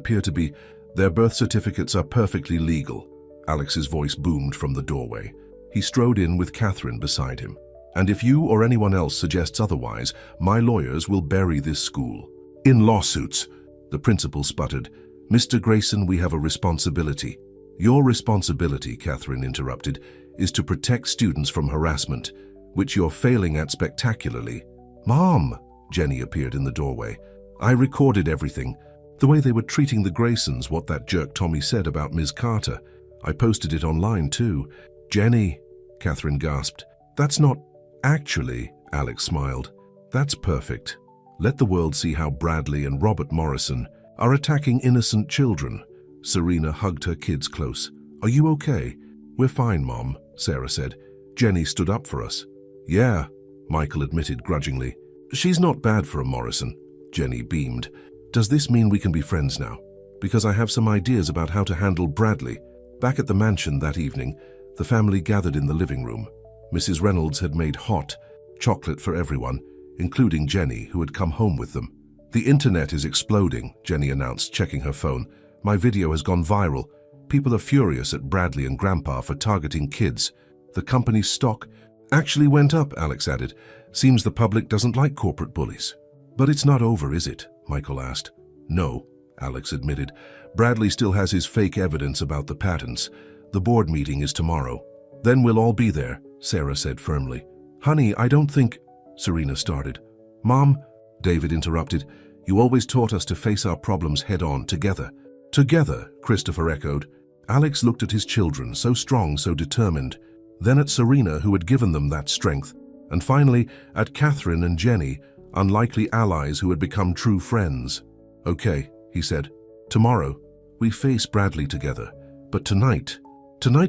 perfectly legal. Alex's voice boomed from the doorway. He strode in with Catherine beside him. And if you or anyone else suggests otherwise, my lawyers will bury this school. In lawsuits, the principal sputtered. Mr. Grayson, we have a responsibility. Your responsibility, Catherine interrupted, is to protect students from harassment, which you're failing at spectacularly. Mom, Jenny appeared in the doorway. I recorded everything. The way they were treating the Graysons, what that jerk Tommy said about Ms. Carter. I posted it online too. Jenny, Catherine gasped. That's not actually, Alex smiled. That's perfect. Let the world see how Bradley and Robert Morrison are attacking innocent children Serena hugged her kids close. "Are you okay?" "We're fine, Mom," Sarah said. "Jenny stood up for us." "Yeah," Michael admitted grudgingly. "She's not bad for a Morrison." Jenny beamed. "Does this mean we can be friends now? Because I have some ideas about how to handle Bradley." Back at the mansion that evening, the family gathered in the living room. Mrs. Reynolds had made hot chocolate for everyone, including Jenny, who had come home with them. "The internet is exploding," Jenny announced, checking her phone. "My video has gone viral. People are furious at Bradley and Grandpa for targeting kids. The company's stock actually went up," Alex added. "Seems the public doesn't like corporate bullies." "But it's not over, is it?" Michael asked. "No," Alex admitted. "Bradley still has his fake evidence about the patents. The board meeting is tomorrow." "Then we'll all be there," Sarah said firmly. "Honey, I don't think—" Serena started. "Mom," David interrupted, "you always taught us to face our problems head-on, together." "Together," Christopher echoed. Alex looked at his children, so strong, so determined. Then at Serena, who had given them that strength. And finally, at Catherine and Jenny, unlikely allies who had become true friends. "Okay," he said. "Tomorrow, we face Bradley together. But tonight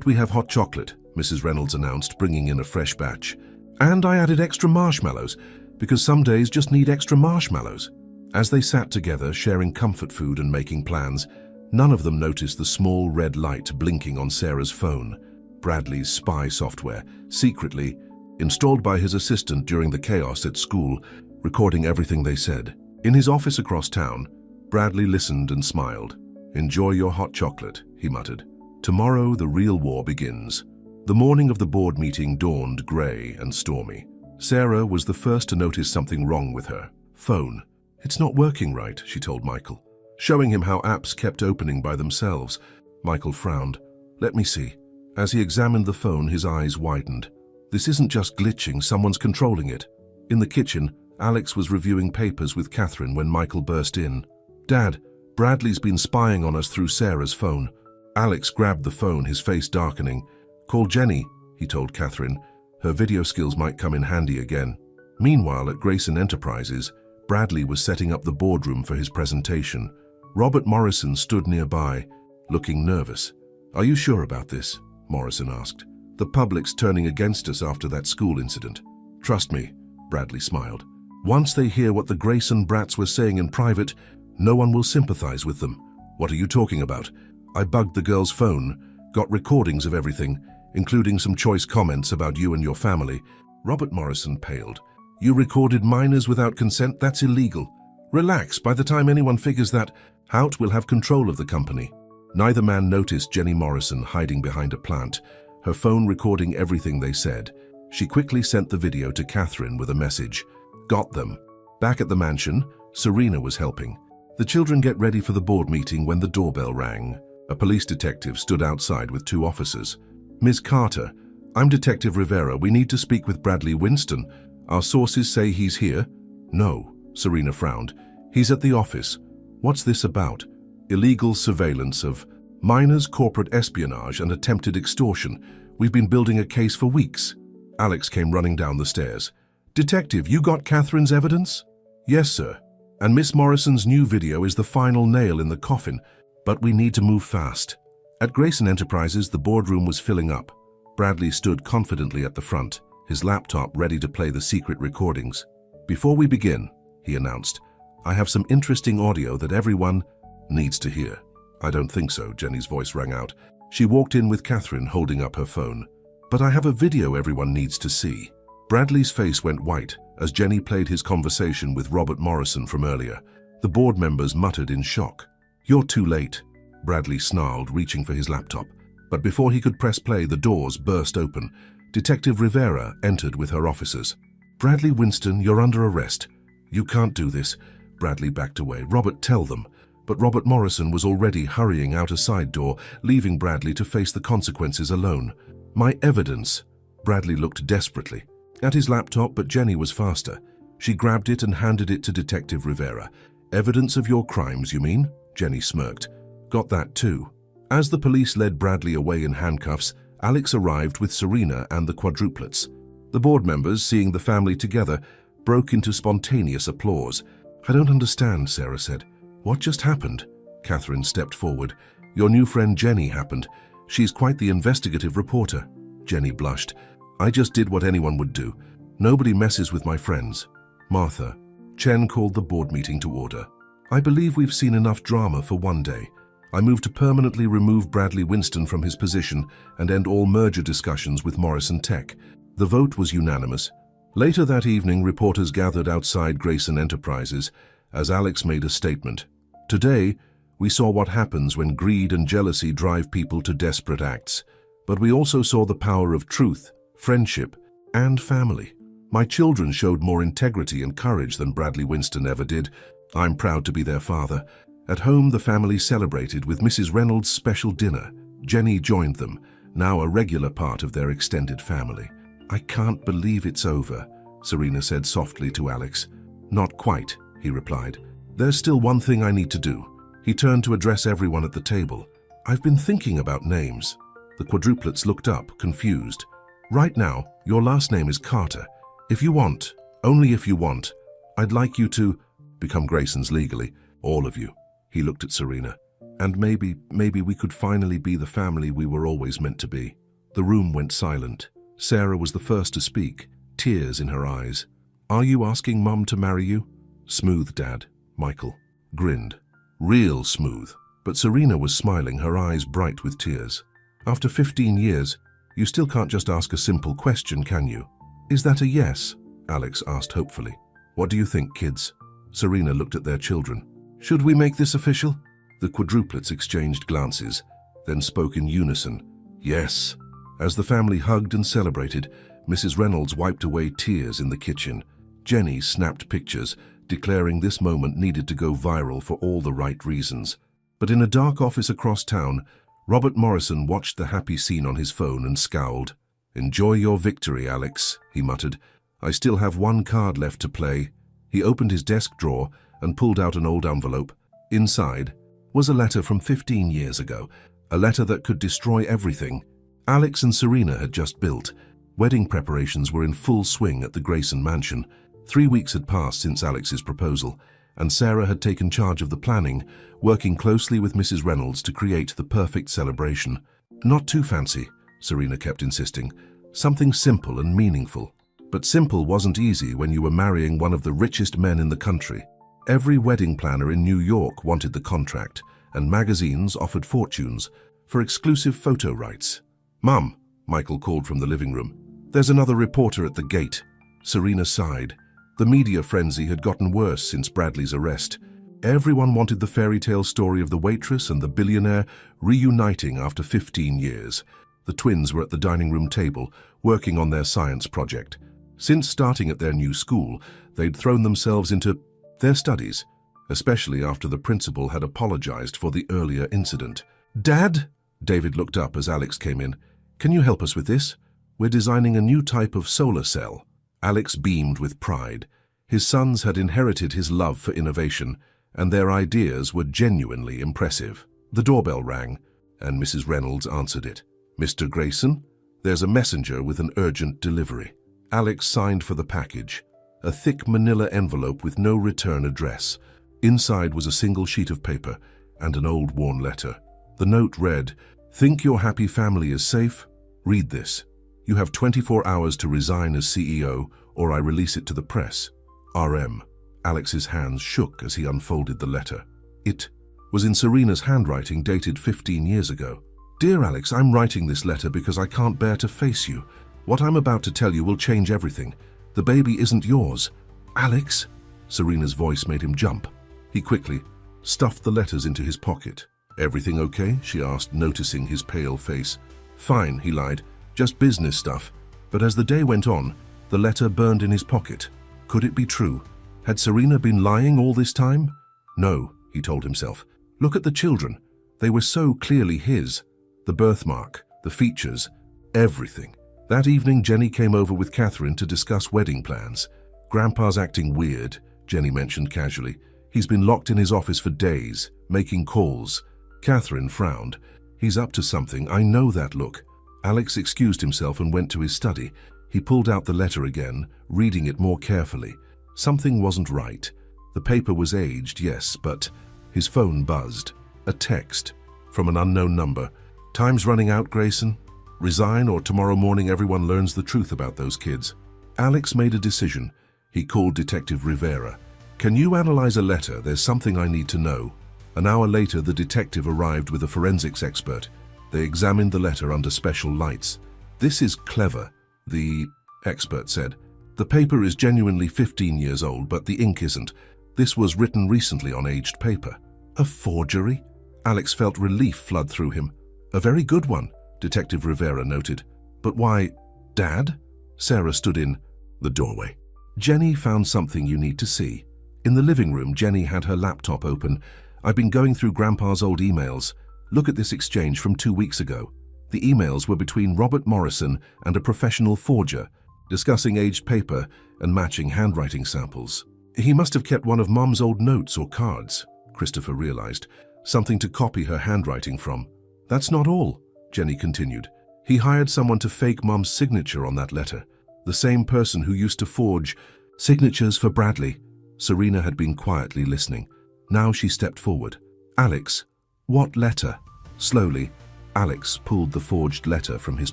we have hot chocolate," Mrs. Reynolds announced, bringing in a fresh batch. "And I added extra marshmallows, because some days just need extra marshmallows." As they sat together, sharing comfort food and making plans, none of them noticed the small red light blinking on Sarah's phone. Bradley's spy software, secretly installed by his assistant during the chaos at school, recording everything they said. In his office across town, Bradley listened and smiled. "Enjoy your hot chocolate," he muttered. "Tomorrow the real war begins." The morning of the board meeting dawned grey and stormy. Sarah was the first to notice something wrong with her phone. "It's not working right," she told Michael, showing him how apps kept opening by themselves. Michael frowned. "Let me see." As he examined the phone, his eyes widened. "This isn't just glitching, someone's controlling it." In the kitchen, Alex was reviewing papers with Catherine when Michael burst in. "Dad, Bradley's been spying on us through Sarah's phone." Alex grabbed the phone, his face darkening. "Call Jenny," he told Catherine. "Her video skills might come in handy again." Meanwhile, at Grayson Enterprises, Bradley was setting up the boardroom for his presentation. Robert Morrison stood nearby, looking nervous. "Are you sure about this?" Morrison asked. "The public's turning against us after that school incident." "Trust me," Bradley smiled. "Once they hear what the Grayson brats were saying in private, no one will sympathize with them." "What are you talking about?" "I bugged the girl's phone, got recordings of everything, including some choice comments about you and your family." Robert Morrison paled. "You recorded minors without consent? That's illegal." "Relax, by the time anyone figures that out, we'll have control of the company." Neither man noticed Jenny Morrison hiding behind a plant, her phone recording everything they said. She quickly sent the video to Catherine with a message. "Got them." Back at the mansion, Serena was helping. The children get ready for the board meeting when the doorbell rang. A police detective stood outside with 2 officers. "Ms. Carter, I'm Detective Rivera. We need to speak with Bradley Winston. Our sources say he's here." "No," Serena frowned. "He's at the office." "What's this about?" "Illegal surveillance of minors, corporate espionage, and attempted extortion. We've been building a case for weeks." Alex came running down the stairs. "Detective, you got Catherine's evidence?" "Yes, sir. And Miss Morrison's new video is the final nail in the coffin. But we need to move fast." At Grayson Enterprises, the boardroom was filling up. Bradley stood confidently at the front, his laptop ready to play the secret recordings. "Before we begin," he announced, "I have some interesting audio that everyone needs to hear." "I don't think so," Jenny's voice rang out. She walked in with Catherine holding up her phone. "But I have a video everyone needs to see." Bradley's face went white as Jenny played his conversation with Robert Morrison from earlier. The board members muttered in shock. "You're too late," Bradley snarled, reaching for his laptop. But before he could press play, the doors burst open. Detective Rivera entered with her officers. "Bradley Winston, you're under arrest." "You can't do this." Bradley backed away. "Robert, tell them." But Robert Morrison was already hurrying out a side door, leaving Bradley to face the consequences alone. "My evidence." Bradley looked desperately at his laptop, but Jenny was faster. She grabbed it and handed it to Detective Rivera. "Evidence of your crimes, you mean?" Jenny smirked. "Got that too." As the police led Bradley away in handcuffs, Alex arrived with Serena and the quadruplets. The board members, seeing the family together, broke into spontaneous applause. "I don't understand," Sarah said. "What just happened?" Catherine stepped forward. Your new friend Jenny happened. She's quite the investigative reporter." Jenny blushed. "I just did what anyone would do. Nobody messes with my friends." "Martha." Chen called the board meeting to order. "I believe we've seen enough drama for one day. I move to permanently remove Bradley Winston from his position and end all merger discussions with Morrison Tech." The vote was unanimous. Later that evening, reporters gathered outside Grayson Enterprises as Alex made a statement. "Today, we saw what happens when greed and jealousy drive people to desperate acts. But we also saw the power of truth, friendship, and family. My children showed more integrity and courage than Bradley Winston ever did. I'm proud to be their father." At home, the family celebrated with Mrs. Reynolds' special dinner. Jenny joined them, now a regular part of their extended family. "I can't believe it's over," Serena said softly to Alex. "Not quite," he replied. "There's still one thing I need to do." He turned to address everyone at the table. "I've been thinking about names." The quadruplets looked up, confused. "Right now, your last name is Carter. If you want, only if you want, I'd like you to become Graysons legally, all of you." He looked at Serena. "And maybe we could finally be the family we were always meant to be." The room went silent. Sarah was the first to speak, tears in her eyes. "Are you asking Mum to marry you?" "Smooth, Dad." Michael grinned. Real smooth. But Serena was smiling, her eyes bright with tears. "After 15 years, you still can't just ask a simple question, can you?" "Is that a yes?" Alex asked hopefully. "What do you think, kids?" Serena looked at their children. "Should we make this official?" The quadruplets exchanged glances, then spoke in unison. "Yes." As the family hugged and celebrated, Mrs. Reynolds wiped away tears in the kitchen. Jenny snapped pictures, declaring this moment needed to go viral for all the right reasons. But in a dark office across town, Robert Morrison watched the happy scene on his phone and scowled. "Enjoy your victory, Alex," he muttered. "I still have one card left to play." He opened his desk drawer and pulled out an old envelope. Inside was a letter from 15 years ago, a letter that could destroy everything. Alex and Serena had just built. Wedding preparations were in full swing at the Grayson mansion. 3 weeks had passed since Alex's proposal, and Sarah had taken charge of the planning, working closely with Mrs. Reynolds to create the perfect celebration. "Not too fancy," Serena kept insisting. "Something simple and meaningful." But simple wasn't easy when you were marrying one of the richest men in the country. Every wedding planner in New York wanted the contract, and magazines offered fortunes for exclusive photo rights. "Mum," Michael called from the living room. "There's another reporter at the gate." Serena sighed. The media frenzy had gotten worse since Bradley's arrest. Everyone wanted the fairy tale story of the waitress and the billionaire reuniting after 15 years. The twins were at the dining room table, working on their science project. Since starting at their new school, they'd thrown themselves into their studies, especially after the principal had apologized for the earlier incident. "Dad?" David looked up as Alex came in. "Can you help us with this? We're designing a new type of solar cell." Alex beamed with pride. His sons had inherited his love for innovation, and their ideas were genuinely impressive. The doorbell rang, and Mrs. Reynolds answered it. "Mr. Grayson, there's a messenger with an urgent delivery." Alex signed for the package, a thick manila envelope with no return address. Inside was a single sheet of paper and an old worn letter. The note read, "Think your happy family is safe? Read this. You have 24 hours to resign as CEO, or I release it to the press. RM." Alex's hands shook as he unfolded the letter. It was in Serena's handwriting, dated 15 years ago. "Dear Alex, I'm writing this letter because I can't bear to face you. What I'm about to tell you will change everything. The baby isn't yours." "Alex?" Serena's voice made him jump. He quickly stuffed the letters into his pocket. "Everything okay?" she asked, noticing his pale face. "Fine," he lied. "Just business stuff." But as the day went on, the letter burned in his pocket. Could it be true? Had Serena been lying all this time? No, he told himself. Look at the children. They were so clearly his. The birthmark, the features, everything. That evening, Jenny came over with Catherine to discuss wedding plans. "Grandpa's acting weird," Jenny mentioned casually. "He's been locked in his office for days, making calls." Catherine frowned. "He's up to something, I know that look." Alex excused himself and went to his study. He pulled out the letter again, reading it more carefully. Something wasn't right. The paper was aged, yes, but his phone buzzed. A text from an unknown number. "Time's running out, Grayson. Resign or tomorrow morning everyone learns the truth about those kids." Alex made a decision. He called Detective Rivera. "Can you analyze a letter? There's something I need to know." An hour later, the detective arrived with a forensics expert. They examined the letter under special lights. "This is clever," the expert said. "The paper is genuinely 15 years old, but the ink isn't. This was written recently on aged paper." "A forgery?" Alex felt relief flood through him. "A very good one," Detective Rivera noted. "But why, Dad?" Sarah stood in the doorway. "Jenny found something you need to see." In the living room, Jenny had her laptop open. "I've been going through Grandpa's old emails. Look at this exchange from 2 weeks ago." The emails were between Robert Morrison and a professional forger, discussing aged paper and matching handwriting samples. "He must have kept one of Mom's old notes or cards," Christopher realized. "Something to copy her handwriting from." "That's not all," Jenny continued. "He hired someone to fake Mom's signature on that letter. The same person who used to forge signatures for Bradley." Serena had been quietly listening. Now she stepped forward. "Alex, what letter?" Slowly, Alex pulled the forged letter from his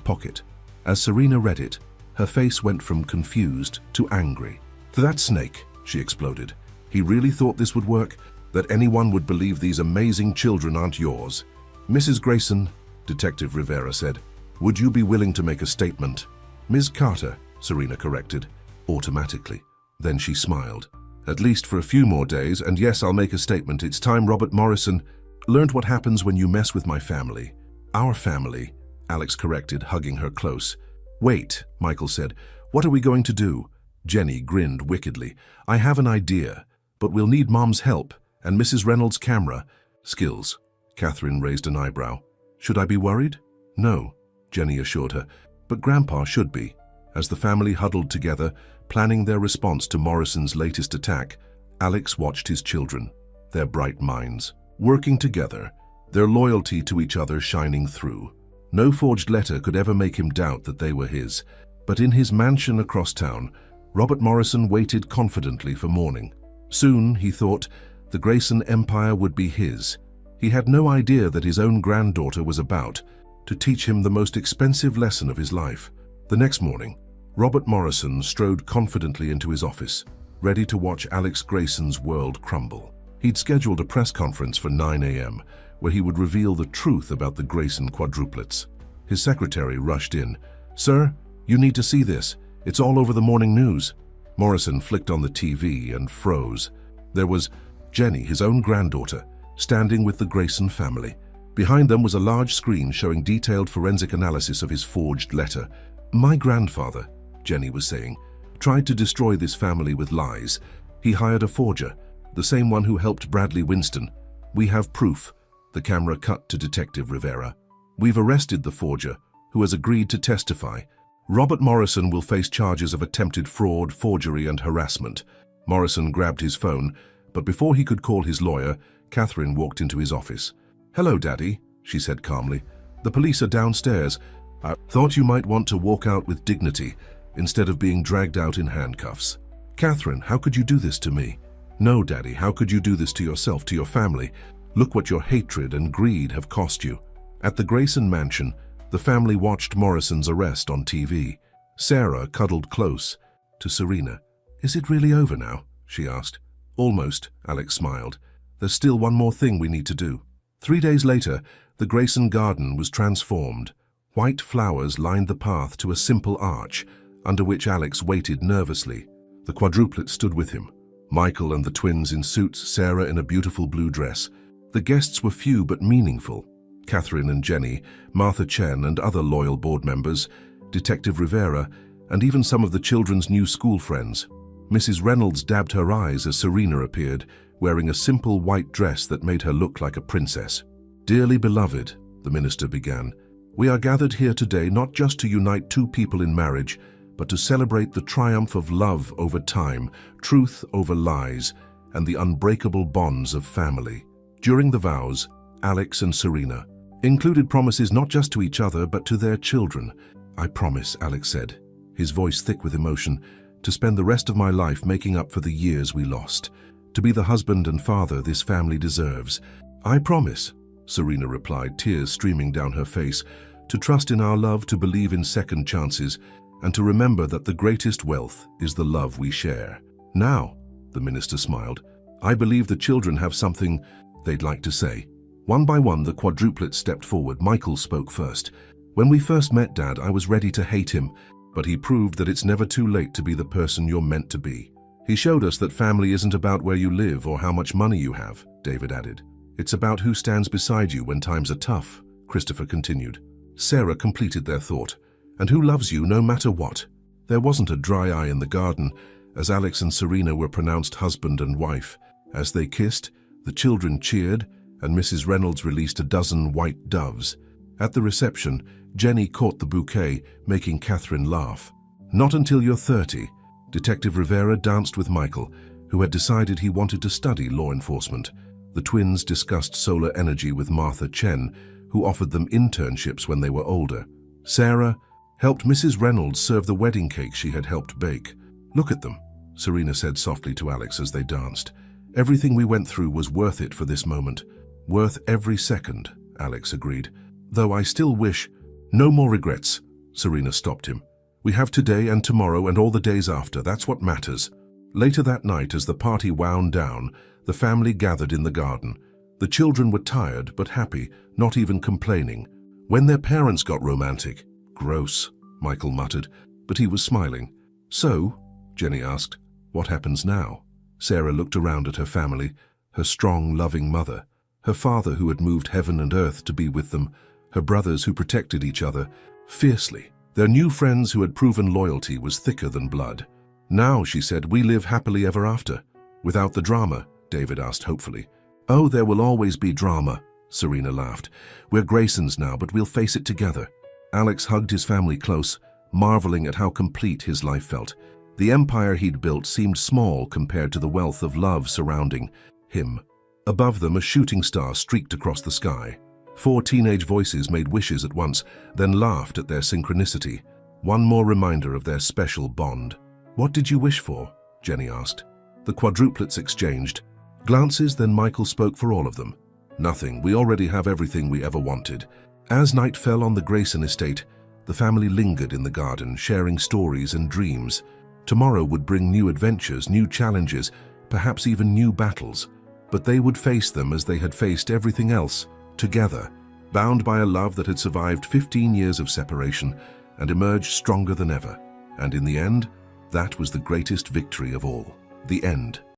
pocket. As Serena read it, her face went from confused to angry. "That snake," she exploded. "He really thought this would work? That anyone would believe these amazing children aren't yours?" "Mrs. Grayson," Detective Rivera said, "would you be willing to make a statement?" "Ms. Carter," Serena corrected, automatically. Then she smiled. "At least for a few more days, and yes, I'll make a statement. It's time Robert Morrison learned what happens when you mess with my family." "Our family," Alex corrected, hugging her close. "Wait," Michael said. "What are we going to do?" Jenny grinned wickedly. "I have an idea, but we'll need Mom's help and Mrs. Reynolds' camera skills." Catherine raised an eyebrow. "Should I be worried?" "No," Jenny assured her, "but Grandpa should be." As the family huddled together, planning their response to Morrison's latest attack, Alex watched his children, their bright minds, working together, their loyalty to each other shining through. No forged letter could ever make him doubt that they were his. But in his mansion across town, Robert Morrison waited confidently for morning. Soon, he thought, the Grayson empire would be his. He had no idea that his own granddaughter was about to teach him the most expensive lesson of his life. The next morning, Robert Morrison strode confidently into his office, ready to watch Alex Grayson's world crumble. He'd scheduled a press conference for 9 a.m., where he would reveal the truth about the Grayson quadruplets. His secretary rushed in. "Sir, you need to see this. It's all over the morning news." Morrison flicked on the TV and froze. There was Jenny, his own granddaughter, standing with the Grayson family. Behind them was a large screen showing detailed forensic analysis of his forged letter. "My grandfather," Jenny was saying, "tried to destroy this family with lies. He hired a forger, the same one who helped Bradley Winston. We have proof." The camera cut to Detective Rivera. "We've arrested the forger, who has agreed to testify. Robert Morrison will face charges of attempted fraud, forgery, and harassment." Morrison grabbed his phone, but before he could call his lawyer, Catherine walked into his office. "Hello, Daddy," she said calmly. "The police are downstairs. I thought you might want to walk out with dignity instead of being dragged out in handcuffs." "Catherine, how could you do this to me?" "No, Daddy, how could you do this to yourself, to your family? Look what your hatred and greed have cost you." At the Grayson mansion, the family watched Morrison's arrest on TV. Sarah cuddled close to Serena. "Is it really over now?" she asked. "Almost," Alex smiled. "There's still one more thing we need to do." 3 days later, the Grayson garden was transformed. White flowers lined the path to a simple arch, under which Alex waited nervously. The quadruplets stood with him. Michael and the twins in suits, Sarah in a beautiful blue dress. The guests were few but meaningful. Catherine and Jenny, Martha Chen and other loyal board members, Detective Rivera, and even some of the children's new school friends. Mrs. Reynolds dabbed her eyes as Serena appeared, wearing a simple white dress that made her look like a princess. "Dearly beloved," the minister began, "we are gathered here today not just to unite two people in marriage, but to celebrate the triumph of love over time, truth over lies, and the unbreakable bonds of family." During the vows, Alex and Serena included promises not just to each other but to their children. "I promise," Alex said, his voice thick with emotion, "to spend the rest of my life making up for the years we lost, to be the husband and father this family deserves. I promise." Serena replied, tears streaming down her face. To trust in our love, to believe in second chances, and to remember that the greatest wealth is the love we share. Now, the minister smiled, I believe the children have something they'd like to say. One by one, the quadruplets stepped forward. Michael spoke first. When we first met, Dad, I was ready to hate him, but he proved that it's never too late to be the person you're meant to be. He showed us that family isn't about where you live or how much money you have, David added. It's about who stands beside you when times are tough, Christopher continued. Sarah completed their thought. And who loves you no matter what. There wasn't a dry eye in the garden as Alex and Serena were pronounced husband and wife. As they kissed, the children cheered, and Mrs. Reynolds released a dozen white doves. At the reception, Jenny caught the bouquet, making Catherine laugh. Not until you're 30, Detective Rivera danced with Michael, who had decided he wanted to study law enforcement. The twins discussed solar energy with Martha Chen, who offered them internships when they were older. Sarah helped Mrs. Reynolds serve the wedding cake she had helped bake. Look at them, Serena said softly to Alex as they danced. Everything we went through was worth it for this moment. Worth every second, Alex agreed. Though I still wish... No more regrets, Serena stopped him. We have today and tomorrow and all the days after. That's what matters. Later that night, as the party wound down, the family gathered in the garden. The children were tired but happy, not even complaining. When their parents got romantic... Gross, Michael muttered, but he was smiling. So, Jenny asked, what happens now? Sarah looked around at her family, her strong, loving mother, her father who had moved heaven and earth to be with them, her brothers who protected each other fiercely. Their new friends who had proven loyalty was thicker than blood. Now, she said, we live happily ever after. Without the drama, David asked hopefully. Oh, there will always be drama, Serena laughed. We're Graysons now, but we'll face it together. Alex hugged his family close, marveling at how complete his life felt. The empire he'd built seemed small compared to the wealth of love surrounding him. Above them, a shooting star streaked across the sky. 4 teenage voices made wishes at once, then laughed at their synchronicity. One more reminder of their special bond. What did you wish for? Jenny asked. The quadruplets exchanged glances, then Michael spoke for all of them. Nothing. We already have everything we ever wanted. As night fell on the Grayson estate, the family lingered in the garden, sharing stories and dreams. Tomorrow would bring new adventures, new challenges, perhaps even new battles. But they would face them as they had faced everything else, together, bound by a love that had survived 15 years of separation and emerged stronger than ever. And in the end, that was the greatest victory of all. The end.